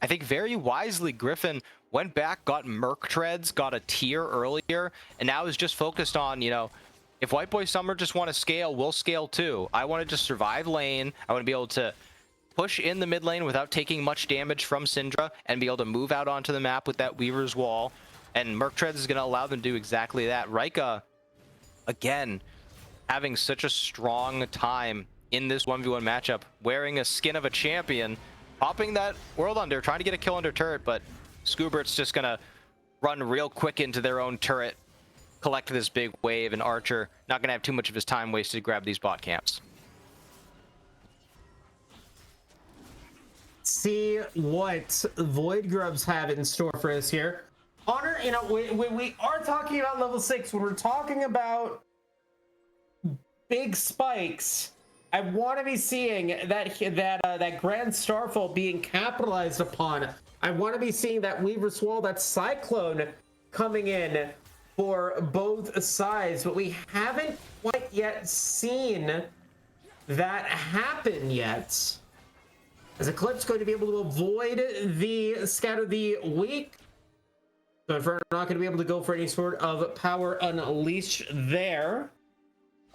I think very wisely, Griffin went back, got Merc Treads, got a tier earlier, and now is just focused on, you know, if White Boy Summer just want to scale, we'll scale too. I want to just survive lane. I want to be able to push in the mid lane without taking much damage from Syndra and be able to move out onto the map with that Weaver's Wall. And Merc Treads is going to allow them to do exactly that. Rika, again, having such a strong time in this 1v1 matchup, wearing a skin of a champion, popping that World Under, trying to get a kill under turret, but Scoobert's just going to run real quick into their own turret, collect this big wave, and Archer not going to have too much of his time wasted to grab these bot camps. See what Void Grubs have in store for us here. Honor, you know, we are talking about level 6. When we're talking about big spikes, I want to be seeing that Grand Starfall being capitalized upon. I want to be seeing that Weaver's Wall, that Cyclone coming in for both sides, but we haven't quite yet seen that happen yet. Is Eclipse going to be able to avoid the Scatter the Weak? So if we're not going to be able to go for any sort of power unleash there.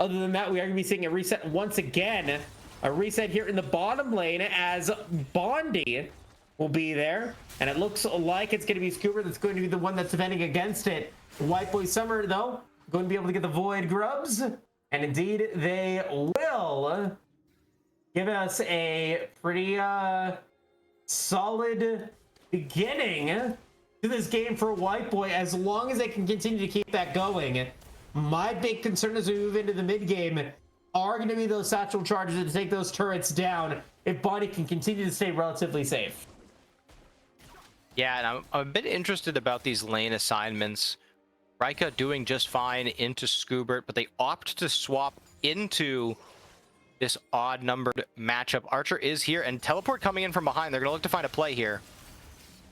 Other than that, we are going to be seeing a reset once again. A reset here in the bottom lane as Bondi will be there. And it looks like it's going to be Scoober that's going to be the one that's defending against it. White Boy Summer, though, going to be able to get the Void Grubs. And indeed, they will. Giving us a pretty solid beginning to this game for White Boy, as long as they can continue to keep that going. My big concern as we move into the mid game are going to be those satchel charges to take those turrets down if Bonnie can continue to stay relatively safe. Yeah, and I'm a bit interested about these lane assignments. Rika doing just fine into Scoobert, but they opt to swap into this odd numbered matchup. Archer is here, and Teleport coming in from behind. They're going to look to find a play here.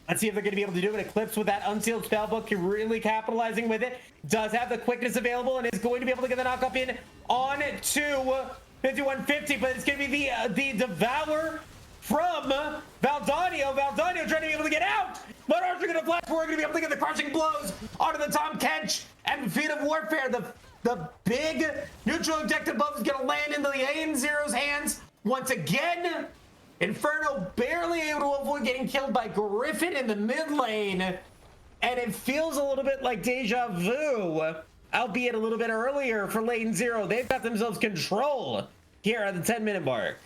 Let's see if they're going to be able to do it. Eclipse with that unsealed spellbook, you're really capitalizing with it. Does have the quickness available and is going to be able to get the knock up in on to 5150, but it's going to be the Devour from Valdonio. Valdonio trying to be able to get out, but Archer going to flash forward, going to be able to get the crushing blows onto the Tom Kench and Feet of Warfare. The big neutral objective buff is going to land into the AN0's hands once again. Inferno barely able to avoid getting killed by Griffin in the mid lane. And it feels a little bit like deja vu, albeit a little bit earlier for lane 0. They've got themselves control here at the 10-minute mark.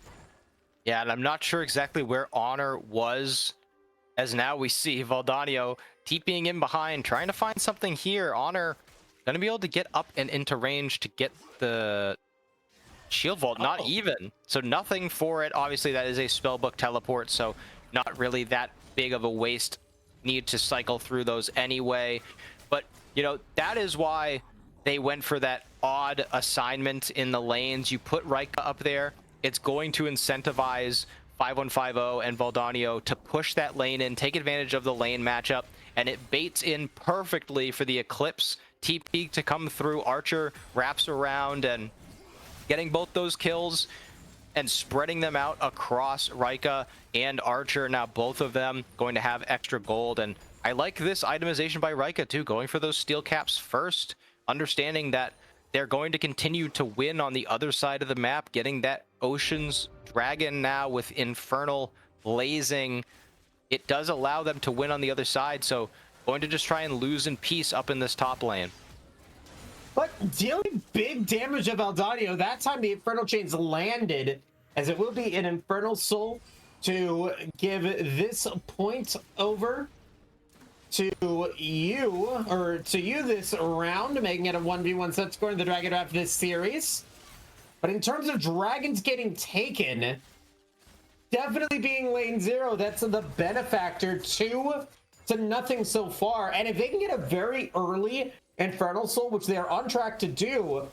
Yeah, and I'm not sure exactly where Honor was, as now we see Valdonio TPing in behind, trying to find something here. Honor gonna be able to get up and into range to get the shield vault. Not even, so nothing for it. Obviously that is a spellbook teleport, so not really that big of a waste. Need to cycle through those anyway, but you know, that is why they went for that odd assignment in the lanes. You put Rika up there, it's going to incentivize 5150 and Valdonio to push that lane in, take advantage of the lane matchup, and it baits in perfectly for the Eclipse TP to come through. Archer wraps around and getting both those kills and spreading them out across Rika and Archer. Now both of them going to have extra gold, and I like this itemization by Rika too, going for those steel caps first, understanding that they're going to continue to win on the other side of the map, getting that Ocean's Dragon now with Infernal blazing. It does allow them to win on the other side, so going to just try and lose in peace up in this top lane. But dealing big damage of Aldanio, that time the Infernal Chains landed, as it will be an Infernal Soul to give this point over to you, or to you this round, making it a 1v1 set score in the Dragon Draft this series. But in terms of dragons getting taken, definitely being lane 0, that's the benefactor to nothing so far. And if they can get a very early Infernal Soul, which they are on track to do,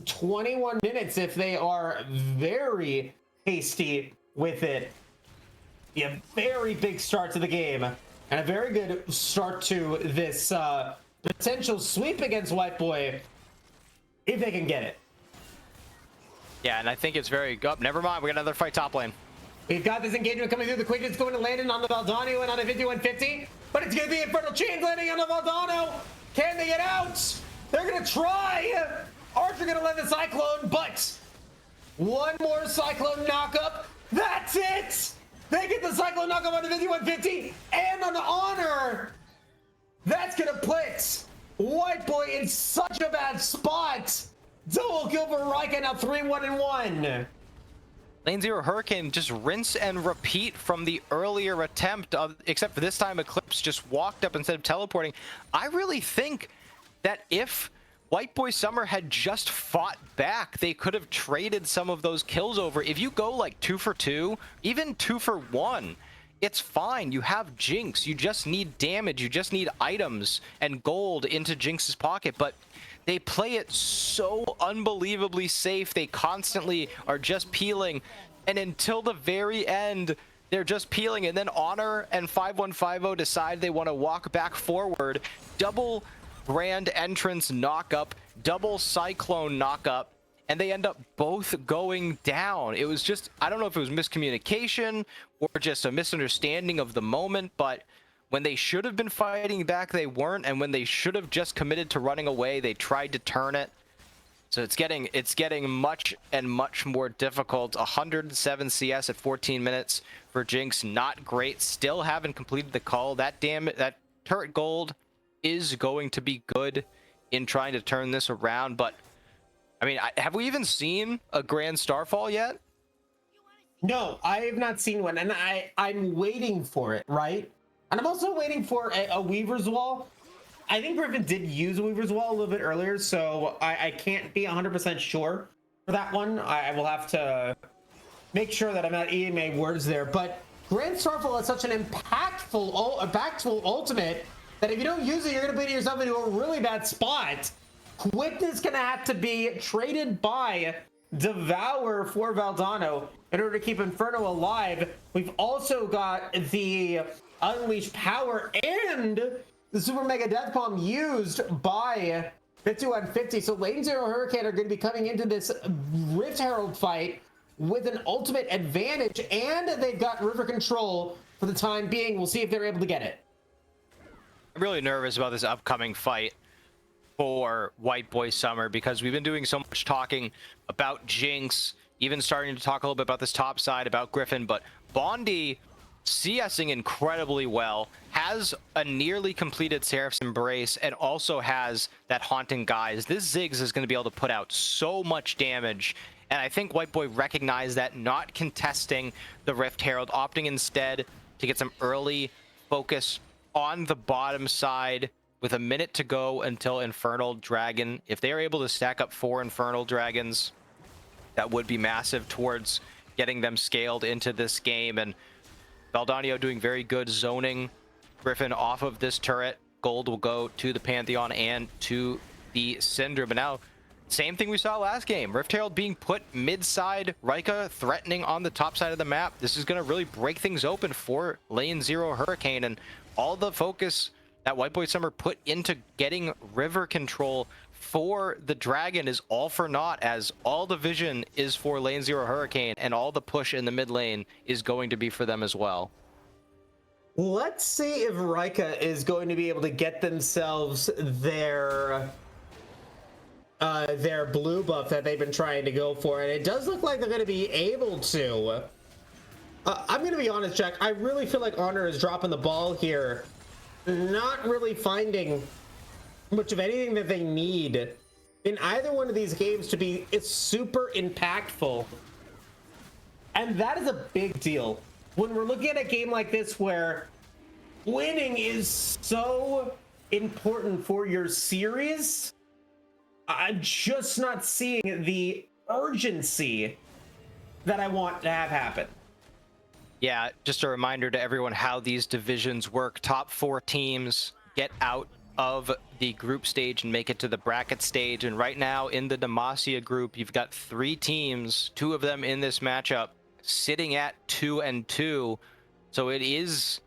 21 minutes if they are very hasty with it. Yeah, very big start to the game, and a very good start to this potential sweep against White Boy, if they can get it. Yeah, and I think it's very good. Never mind, we got another fight top lane. We've got this engagement coming through. The quick is going to land on the Valdano and on a 5150, but it's going to be Infernal Chains landing on the Valdano. Can they get out? They're going to try. Archer going to land the Cyclone, but one more Cyclone knockup. That's it. They get the Cyclone knockup on the 5150 and an honor. That's going to put White Boy in such a bad spot. Double kill for Rika, now 3-1-1. Lane 0 Hurricane just rinse and repeat from the earlier attempt, except for this time Eclipse just walked up instead of teleporting. I really think that if White Boy Summer had just fought back, they could have traded some of those kills over. If you go like 2 for 2, even 2 for 1, it's fine. You have Jinx. You just need damage. You just need items and gold into Jinx's pocket. But they play it so unbelievably safe. They constantly are just peeling. And until the very end, they're just peeling. And then Honor and 5150 decide they want to walk back forward. Double Grand Entrance knockup, double Cyclone knockup, and they end up both going down. It was just, I don't know if it was miscommunication or just a misunderstanding of the moment, but when they should have been fighting back, they weren't, and when they should have just committed to running away, they tried to turn it. So it's getting much and much more difficult. 107 CS at 14 minutes for Jinx, not great. Still haven't completed the call. That turret gold is going to be good in trying to turn this around, but I mean, have we even seen a Grand Starfall yet? No, I have not seen one, and I'm waiting for it, right? And I'm also waiting for a Weaver's Wall. I think Griffin did use Weaver's Wall a little bit earlier, so I can't be 100% sure for that one. I will have to make sure that I'm not eating my words there, but Grand Starfall is such an impactful ultimate that if you don't use it, you're going to put yourself into a really bad spot. Quickness going to have to be traded by Devour for Valdano in order to keep Inferno alive. We've also got the Unleashed Power and the Super Mega Death Bomb used by 5150. So Lane 0 Hurricane are going to be coming into this Rift Herald fight with an ultimate advantage, and they've got river control for the time being. We'll see if they're able to get it. I'm really nervous about this upcoming fight for White Boy Summer because we've been doing so much talking about Jinx, even starting to talk a little bit about this top side, about Griffin, but Bondi CSing incredibly well, has a nearly completed Seraph's Embrace, and also has that Haunting Guise. This Ziggs is going to be able to put out so much damage, and I think White Boy recognized that, not contesting the Rift Herald, opting instead to get some early focus on the bottom side with a minute to go until Infernal Dragon. If they are able to stack up 4 Infernal Dragons, that would be massive towards getting them scaled into this game. And Valdano doing very good zoning Griffin off of this turret. Gold will go to the Pantheon and to the Cinder. But now, same thing we saw last game. Rift Herald being put mid-side, Rika threatening on the top side of the map. This is going to really break things open for Lane 0 Hurricane, and all the focus that White Boy Summer put into getting river control for the Dragon is all for naught, as all the vision is for Lane 0 Hurricane, and all the push in the mid lane is going to be for them as well. Let's see if Rika is going to be able to get themselves their blue buff that they've been trying to go for, and it does look like they're going to be able to. I'm going to be honest, Jack. I really feel like Honor is dropping the ball here not really finding much of anything that they need in either one of these games to be super impactful. And that is a big deal when we're looking at a game like this where winning is so important for your series. I'm just not seeing the urgency that I want to have happen. Yeah, just a reminder to everyone how these divisions work. Top 4 teams get out of the group stage and make it to the bracket stage. And right now in the Demacia group, you've got 3 teams, 2 of them in this matchup, sitting at 2-2. So it is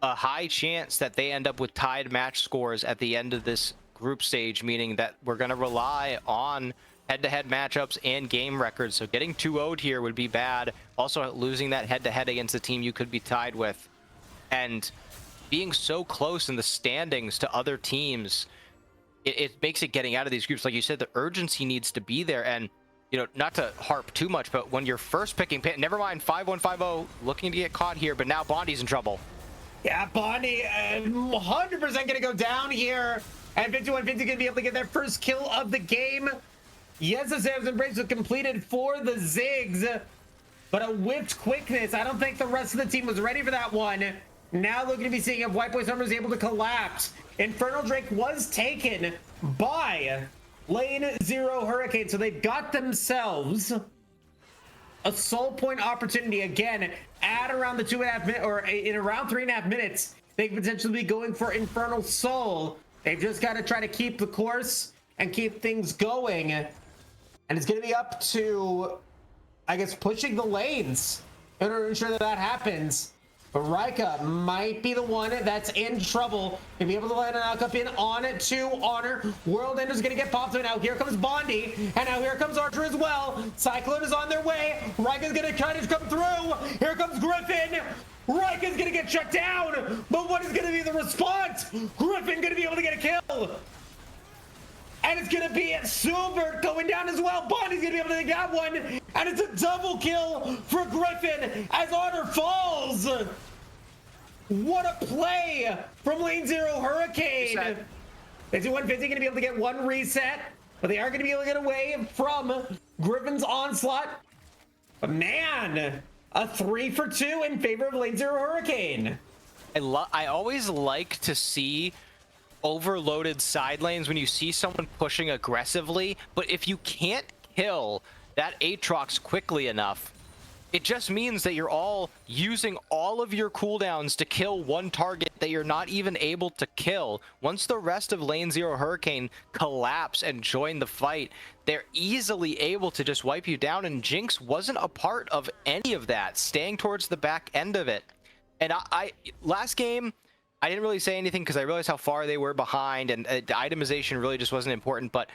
a high chance that they end up with tied match scores at the end of this group stage, meaning that we're going to rely on head-to-head matchups and game records. So getting 2-0'd here would be bad. Also losing that head-to-head against a team you could be tied with. And being so close in the standings to other teams, it makes it getting out of these groups. Like you said, the urgency needs to be there. And, you know, not to harp too much, but when you're first picking, never mind 5-1-5-0, looking to get caught here, but now Bondi's in trouble. Yeah, Bondi 100% going to go down here. And 5150 going to be able to get their first kill of the game. Yes, the Sam's Embrace was completed for the Ziggs, but a whipped quickness. I don't think the rest of the team was ready for that one. Now looking to be seeing if White Boy Summer is able to collapse. Infernal Drake was taken by Lane Zero Hurricane, so they've got themselves a soul point opportunity again at around the 2.5 minutes, or in around 3.5 minutes. They could potentially be going for Infernal Soul. They've just got to try to keep the course and keep things going. And it's going to be up to, I guess, pushing the lanes in order to ensure that that happens. But Rika might be the one that's in trouble to be able to land an knock-up in on it to Honor. World Ender's going to get popped. So now here comes Bondi. And now here comes Archer as well. Cyclone is on their way. Rika's going to kind of come through. Here comes Griffin. Rika's going to get shut down. But what is going to be the response? Griffin going to be able to get a kill. And it's going to be Silver going down as well. Bondi's going to be able to get that one. And it's a double kill for Griffin as Honor falls. What a play from Lane Zero Hurricane. They do 150, going to be able to get one reset. But they are going to be able to get away from Griffin's onslaught. But man, a 3 for 2 in favor of Lane Zero Hurricane. I always like to see overloaded side lanes when you see someone pushing aggressively, but if you can't kill that Aatrox quickly enough, it just means that you're all using all of your cooldowns to kill one target that you're not even able to kill. Once the rest of Lane Zero Hurricane collapse and join the fight, they're easily able to just wipe you down, and Jinx wasn't a part of any of that, staying towards the back end of it. And I last game, I didn't really say anything because I realized how far they were behind, and the itemization really just wasn't important. But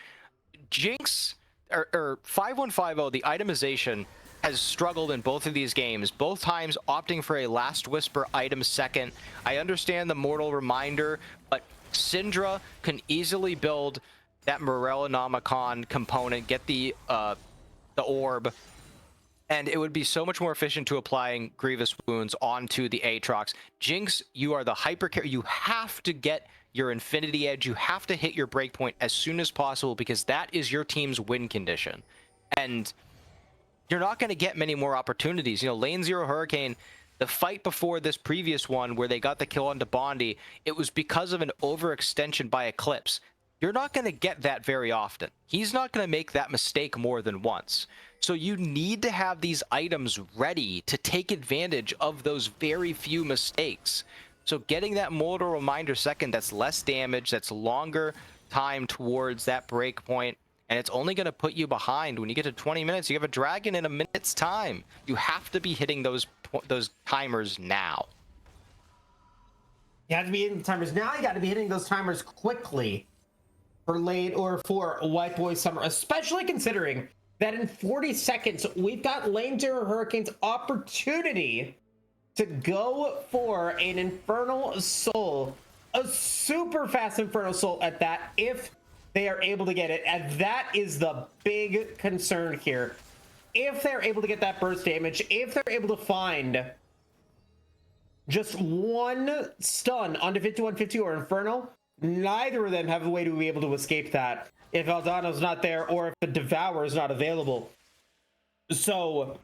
Jinx, or 5150, the itemization has struggled in both of these games, both times opting for a Last Whisper item second. I understand the Mortal Reminder, but Syndra can easily build that Morellonomicon component, get the orb, and it would be so much more efficient to applying Grievous Wounds onto the Aatrox. Jinx, you are the hyper carry. You have to get your Infinity Edge. You have to hit your breakpoint as soon as possible because that is your team's win condition. And you're not going to get many more opportunities. You know, Lane Zero Hurricane, the fight before this previous one where they got the kill onto Bondi, it was because of an overextension by Eclipse. You're not going to get that very often. He's not going to make that mistake more than once. So you need to have these items ready to take advantage of those very few mistakes. So getting that Mortal Reminder second, that's less damage, that's longer time towards that break point, and it's only going to put you behind. When you get to 20 minutes, you have a dragon in a minute's time. You have to be hitting those timers now. You have to be hitting the timers now. You got to be hitting those timers quickly for late or for White Boy Summer, especially considering that in 40 seconds, we've got Lane Zero Hurricane's opportunity to go for an Infernal Soul, a super fast Infernal Soul at that, if they are able to get it. And that is the big concern here. If they're able to get that burst damage, if they're able to find just one stun onto 5150 or Inferno. Neither of them have a way to be able to escape that if Aldano's not there or if the Devour is not available. So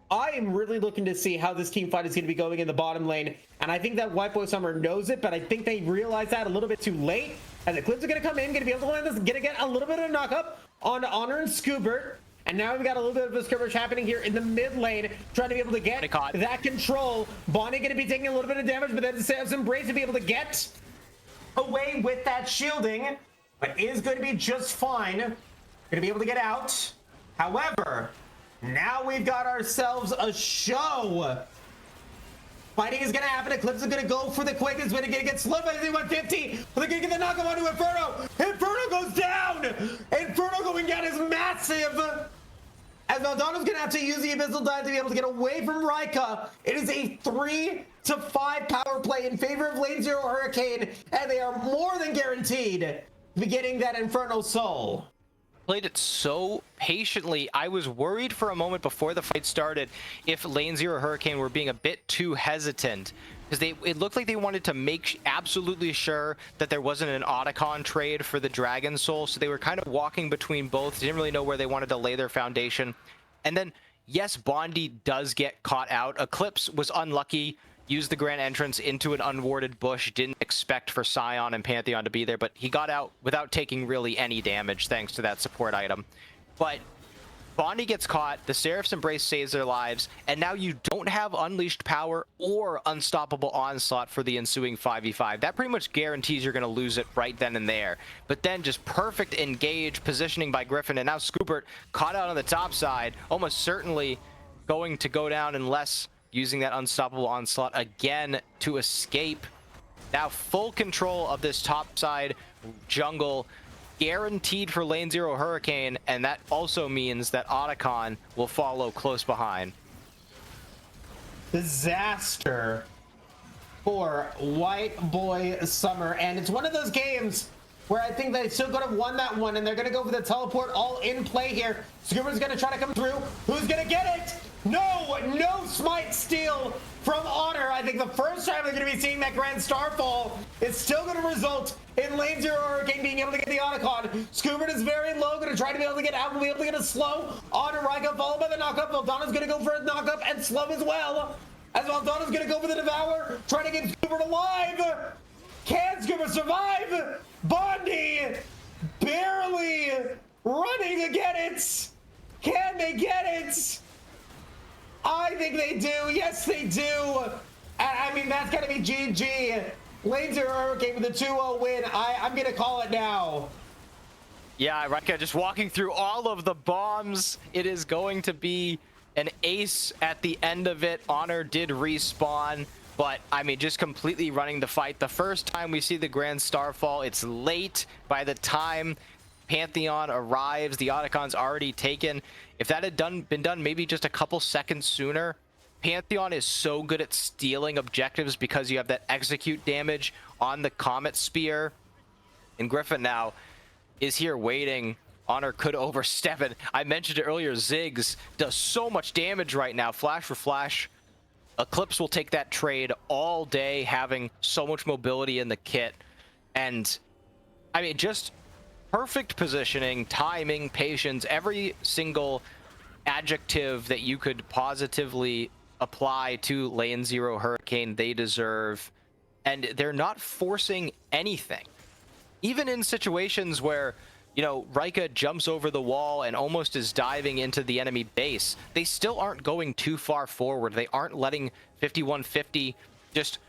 I am really looking to see how this team fight is going to be going in the bottom lane. And I think that White Boy Summer knows it, but I think they realize that a little bit too late. And the Clips are going to come in, going to be able to land this, going to get a little bit of a knock up on Honor and Scoobert. And now we've got a little bit of a skirmish happening here in the mid lane, trying to be able to get that control. Bonnie going to be taking a little bit of damage, but then Sam's Embrace to be able to get away with that shielding, but is going to be just fine. Going to be able to get out. However, now we've got ourselves a show. Fighting is going to happen. Eclipse is going to go for the quickest, but it's going to get slowed by 150. But they're going to get the knockup onto Inferno. Inferno goes down. Inferno going down is massive. As Maldondo's going to have to use the Abyssal Dive to be able to get away from Rika. It is a 3-5 power play in favor of Lane Zero Hurricane, and they are more than guaranteed to be getting that Inferno Soul. Played it so patiently. I was worried for a moment before the fight started if Lane Zero Hurricane were being a bit too hesitant, because it looked like they wanted to make absolutely sure that there wasn't an Otacon trade for the Dragon Soul, so they were kind of walking between both. They didn't really know where they wanted to lay their foundation. And then, yes, Bondi does get caught out. Eclipse was unlucky, used the Grand Entrance into an unwarded bush, didn't expect for Scion and Pantheon to be there, but he got out without taking really any damage thanks to that support item. But Bondi gets caught, the Seraph's Embrace saves their lives, and now you don't have Unleashed Power or Unstoppable Onslaught for the ensuing 5v5. That pretty much guarantees you're going to lose it right then and there. But then just perfect engage positioning by Griffin, and now Scoobert caught out on the top side, almost certainly going to go down unless using that Unstoppable Onslaught again to escape. Now full control of this top side jungle, guaranteed for Lane Zero Hurricane, and that also means that Otacon will follow close behind. Disaster for White Boy Summer, and it's one of those games where I think they still could have won that one, and they're going to go for the teleport all in play here. Scoober's going to try to come through. Who's going to get it? No Smite Steal from Honor. I think the first time they're going to be seeing that Grand Starfall is still going to result in Lane Zero Hurricane being able to get the Otacon. Scoobert is very low, going to try to be able to get out, will be able to get a slow. Honor Rika followed by the knockup. Valdana's going to go for a knockup and slow as well. As Valdana's going to go for the Devour, trying to get Scoobert alive. Can Scoobert survive? Bondi barely running to get it. Can they get it? I think they do. Yes, they do. I mean, that's going to be GG. Lane Zero Hurricane with a 2-0 win. I'm going to call it now. Yeah, Rika just walking through all of the bombs. It is going to be an ace at the end of it. Honor did respawn, but I mean, just completely running the fight. The first time we see the Grand Starfall, it's late. By the time Pantheon arrives, the Otacon's already taken. If that had been done maybe just a couple seconds sooner, Pantheon is so good at stealing objectives because you have that execute damage on the Comet Spear. And Griffin now is here waiting. Honor could overstep it. I mentioned it earlier, Ziggs does so much damage right now. Flash for flash. Eclipse will take that trade all day, having so much mobility in the kit. And I mean, just perfect positioning, timing, patience, every single adjective that you could positively apply to Lane Zero Hurricane, they deserve. And they're not forcing anything. Even in situations where, you know, Rika jumps over the wall and almost is diving into the enemy base, they still aren't going too far forward. They aren't letting 5150 just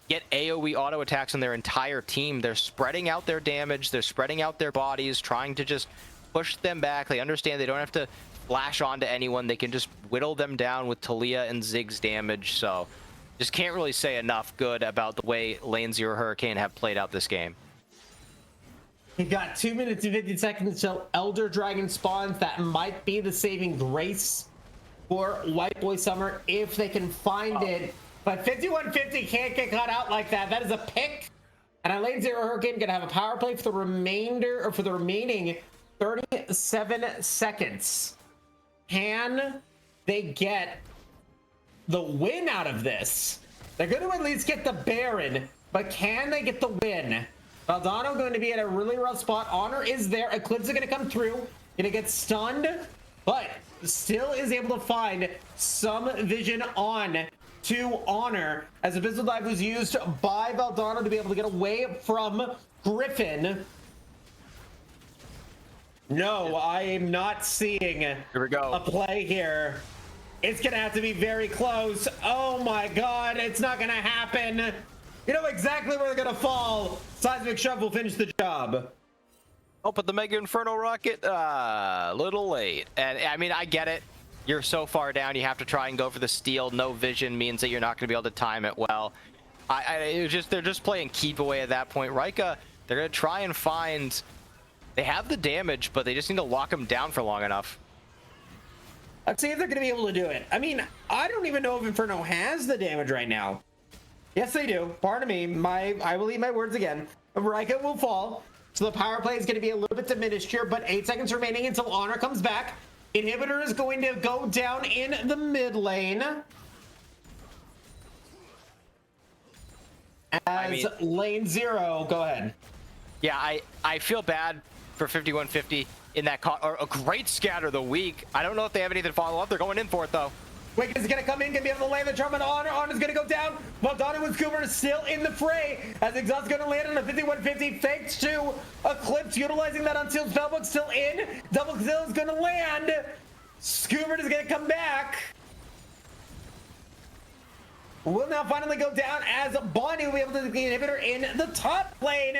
get AoE auto attacks on their entire team. They're spreading out their damage, they're spreading out their bodies, trying to just push them back. They understand they don't have to flash onto anyone. They can just whittle them down with Talia and Ziggs damage. So just can't really say enough good about the way Lane Zero Hurricane have played out this game. You've got 2 minutes and 50 seconds till Elder Dragon spawns. That might be the saving grace for White Boy Summer if they can find it. But 5150 can't get caught out like that. That is a pick. And Lane Zero Hurricane gonna have a power play for the remainder, or for the remaining 37 seconds. Can they get the win out of this? They're going to at least get the Baron, but can they get the win? Valdano going to be at a really rough spot. Honor is there. Eclipse is going to come through. Going to get stunned, but still is able to find some vision on to Honor as a pistol dive was used by Valdano to be able to get away from Griffin. No, I am not seeing Here we go. a play here. It's gonna have to be very close. Oh my god, it's not gonna happen. You know exactly where they're gonna fall. Seismic Shove will finish the job. Oh, but the Mega Inferno Rocket, a little late. And I mean, I get it. You're so far down, you have to try and go for the steal. No vision means that you're not going to be able to time it well. They're just playing keep away at that point. Rika, they're going to try and find... They have the damage, but they just need to lock them down for long enough. Let's see if they're going to be able to do it. I mean, I don't even know if Inferno has the damage right now. Yes, they do. Pardon me. I will eat my words again. Rika will fall. So the power play is going to be a little bit diminished here, but 8 seconds remaining until Honor comes back. Inhibitor is going to go down in the mid lane. As lane 0, go ahead. Yeah, I feel bad for 5150 in that or a great scatter of the week. I don't know if they have anything to follow up. They're going in for it though. Wick is going to come in, going to be able to land the charm on Honor. Honor's going to go down. Valdano and Scoober is still in the fray as Exhaust is going to land on a 5150. Faked to Eclipse, utilizing that unsealed spellbook, still in. Double kill is going to land. Scoober is going to come back. Will now finally go down as Bonnie will be able to get the inhibitor in the top lane.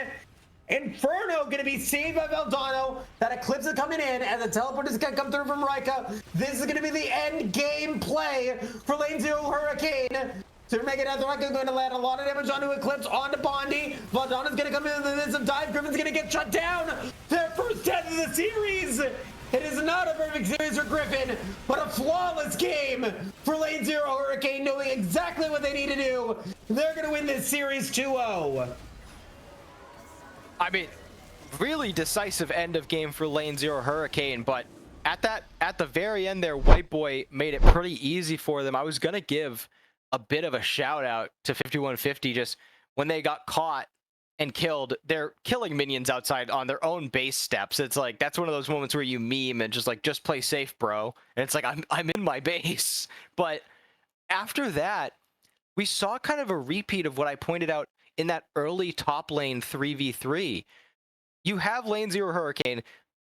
Inferno going to be saved by Valdano. That Eclipse is coming in as the teleport is going to come through from Rika. This is going to be the end game play for lane 0 Hurricane. To make it out, Rika is going to land a lot of damage onto Eclipse, onto Bondi. Valdano's going to come in with some dive. Griffin's going to get shut down. Their first death of the series. It is not a perfect series for Griffin, but a flawless game for lane 0 Hurricane, knowing exactly what they need to do. They're going to win this series 2-0. I mean, really decisive end of game for lane 0 Hurricane, but at the very end there, White Boy made it pretty easy for them. I was gonna give a bit of a shout out to 5150 just when they got caught and killed. They're killing minions outside on their own base steps. It's like that's one of those moments where you meme and just play safe, bro. And it's like I'm in my base. But after that, we saw kind of a repeat of what I pointed out in that early top lane 3v3. You have lane 0 Hurricane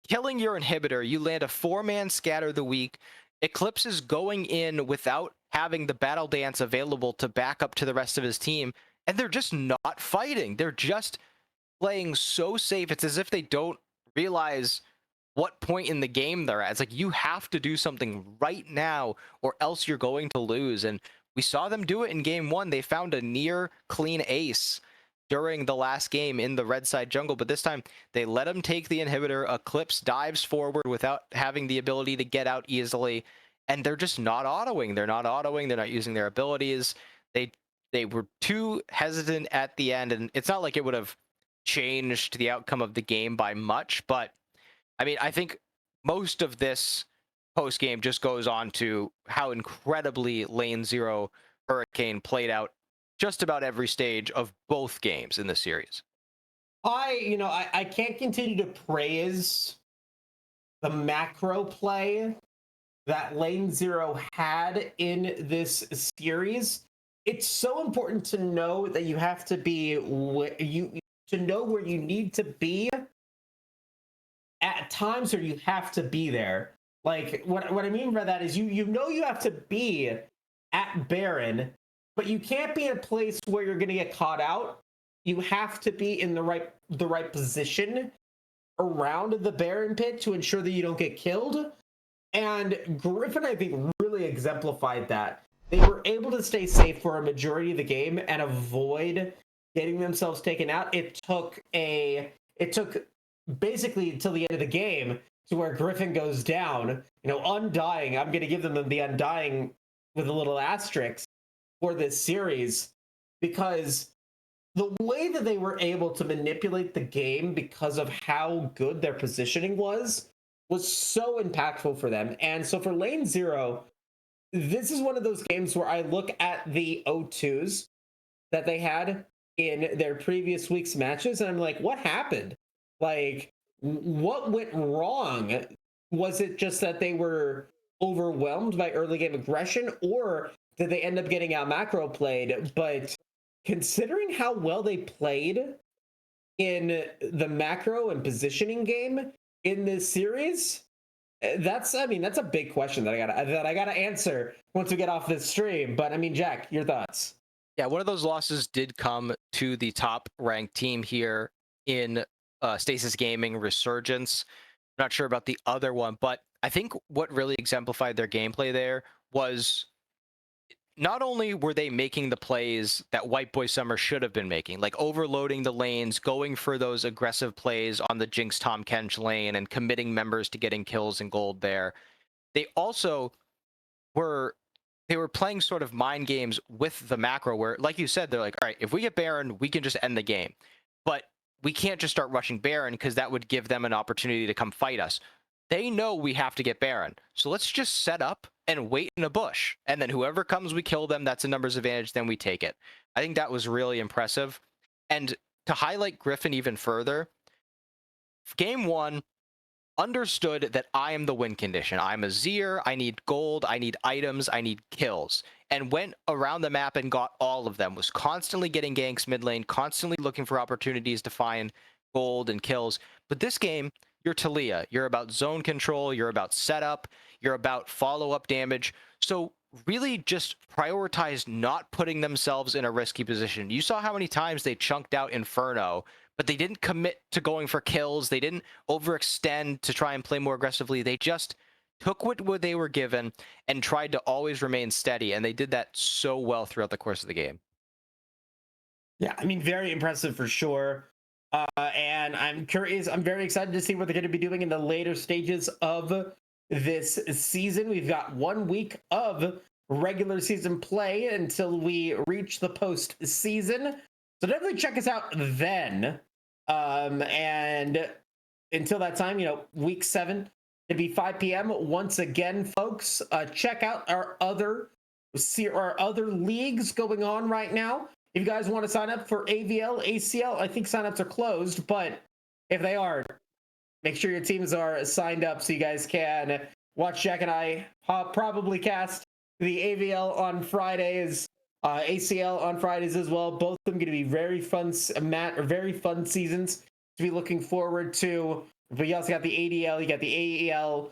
killing your inhibitor. You land a 4-man scatter of the week. Eclipse is going in without having the battle dance available to back up to the rest of his team, and they're just not fighting. They're just playing so safe. It's as if they don't realize what point in the game they're at. It's like you have to do something right now or else you're going to lose. And we saw them do it in game 1. They found a near clean ace during the last game in the red side jungle, but this time they let him take the inhibitor. Eclipse dives forward without having the ability to get out easily, and they're just not autoing. They're not autoing. They're not using their abilities. They were too hesitant at the end, and it's not like it would have changed the outcome of the game by much, but I mean, I think most of this post game just goes on to how incredibly lane 0 Hurricane played out just about every stage of both games in the series. I can't continue to praise the macro play that lane 0 had in this series. It's so important to know that you have to be to know where you need to be at times, or you have to be there. Like what I mean by that is you know you have to be at Baron, but you can't be in a place where you're going to get caught out. You have to be in the right position around the Baron pit to ensure that you don't get killed. And Griffin, I think, really exemplified that. They were able to stay safe for a majority of the game and avoid getting themselves taken out. It took basically until the end of the game to where Griffin goes down, undying. I'm going to give them the undying with a little asterisk for this series, because the way that they were able to manipulate the game because of how good their positioning was so impactful for them. And so for lane 0, this is one of those games where I look at the O2s that they had in their previous week's matches, and I'm like, what happened? Like, what went wrong? Was it just that they were overwhelmed by early game aggression, or did they end up getting out macro played? But considering how well they played in the macro and positioning game in this series, that's a big question that I gotta answer once we get off this stream. But I mean, Jack, your thoughts? Yeah, one of those losses did come to the top ranked team here in Stasis Gaming Resurgence. Not sure about the other one, but I think what really exemplified their gameplay there was not only were they making the plays that White Boy Summer should have been making, like overloading the lanes, going for those aggressive plays on the Jinx Tom Kench lane and committing members to getting kills and gold there. They also were playing sort of mind games with the macro where, like you said, they're like, all right, if we get Baron, we can just end the game. But we can't just start rushing Baron because that would give them an opportunity to come fight us. They know we have to get Baron. So let's just set up and wait in a bush. And then whoever comes, we kill them. That's a numbers advantage. Then we take it. I think that was really impressive. And to highlight Griffin even further, game one, understood that I am the win condition. I'm a Zir, I need gold, I need items, I need kills. And went around the map and got all of them. Was constantly getting ganks mid lane, constantly looking for opportunities to find gold and kills. But this game, you're Talia. You're about zone control, you're about setup, you're about follow-up damage. So really just prioritize not putting themselves in a risky position. You saw how many times they chunked out Inferno, but they didn't commit to going for kills. They didn't overextend to try and play more aggressively. They just took what they were given and tried to always remain steady. And they did that so well throughout the course of the game. Yeah, I mean, very impressive for sure. And I'm curious, I'm very excited to see what they're going to be doing in the later stages of this season. We've got 1 week of regular season play until we reach the postseason. So definitely check us out then. And until that time, week 7, it'd be 5 p.m. Once again, folks, check out our other leagues going on right now. If you guys want to sign up for AVL, ACL, I think signups are closed, but if they are, make sure your teams are signed up so you guys can watch Jack and I probably cast the AVL on Fridays, ACL on Fridays as well. Both of them going to be very fun seasons to be looking forward to. But you also got the ADL, you got the AEL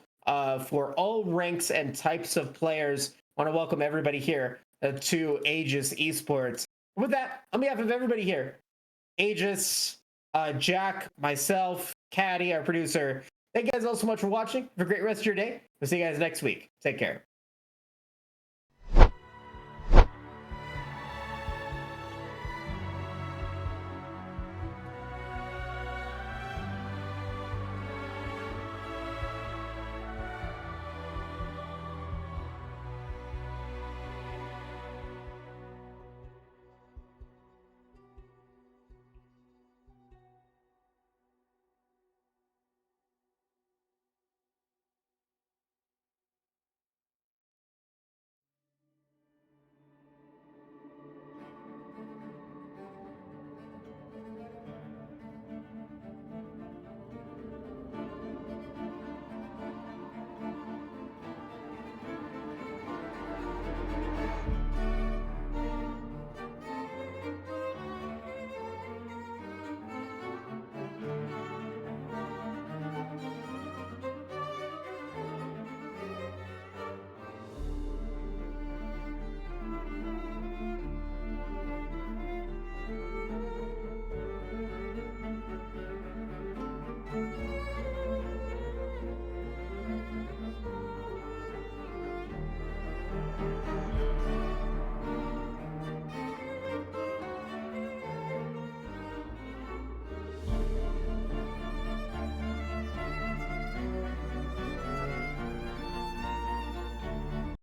for all ranks and types of players. I want to welcome everybody here to Aegis Esports. With that, on behalf of everybody here, Aegis, Jack, myself, Caddy, our producer, thank you guys all so much for watching. Have a great rest of your day. We'll see you guys next week. Take care.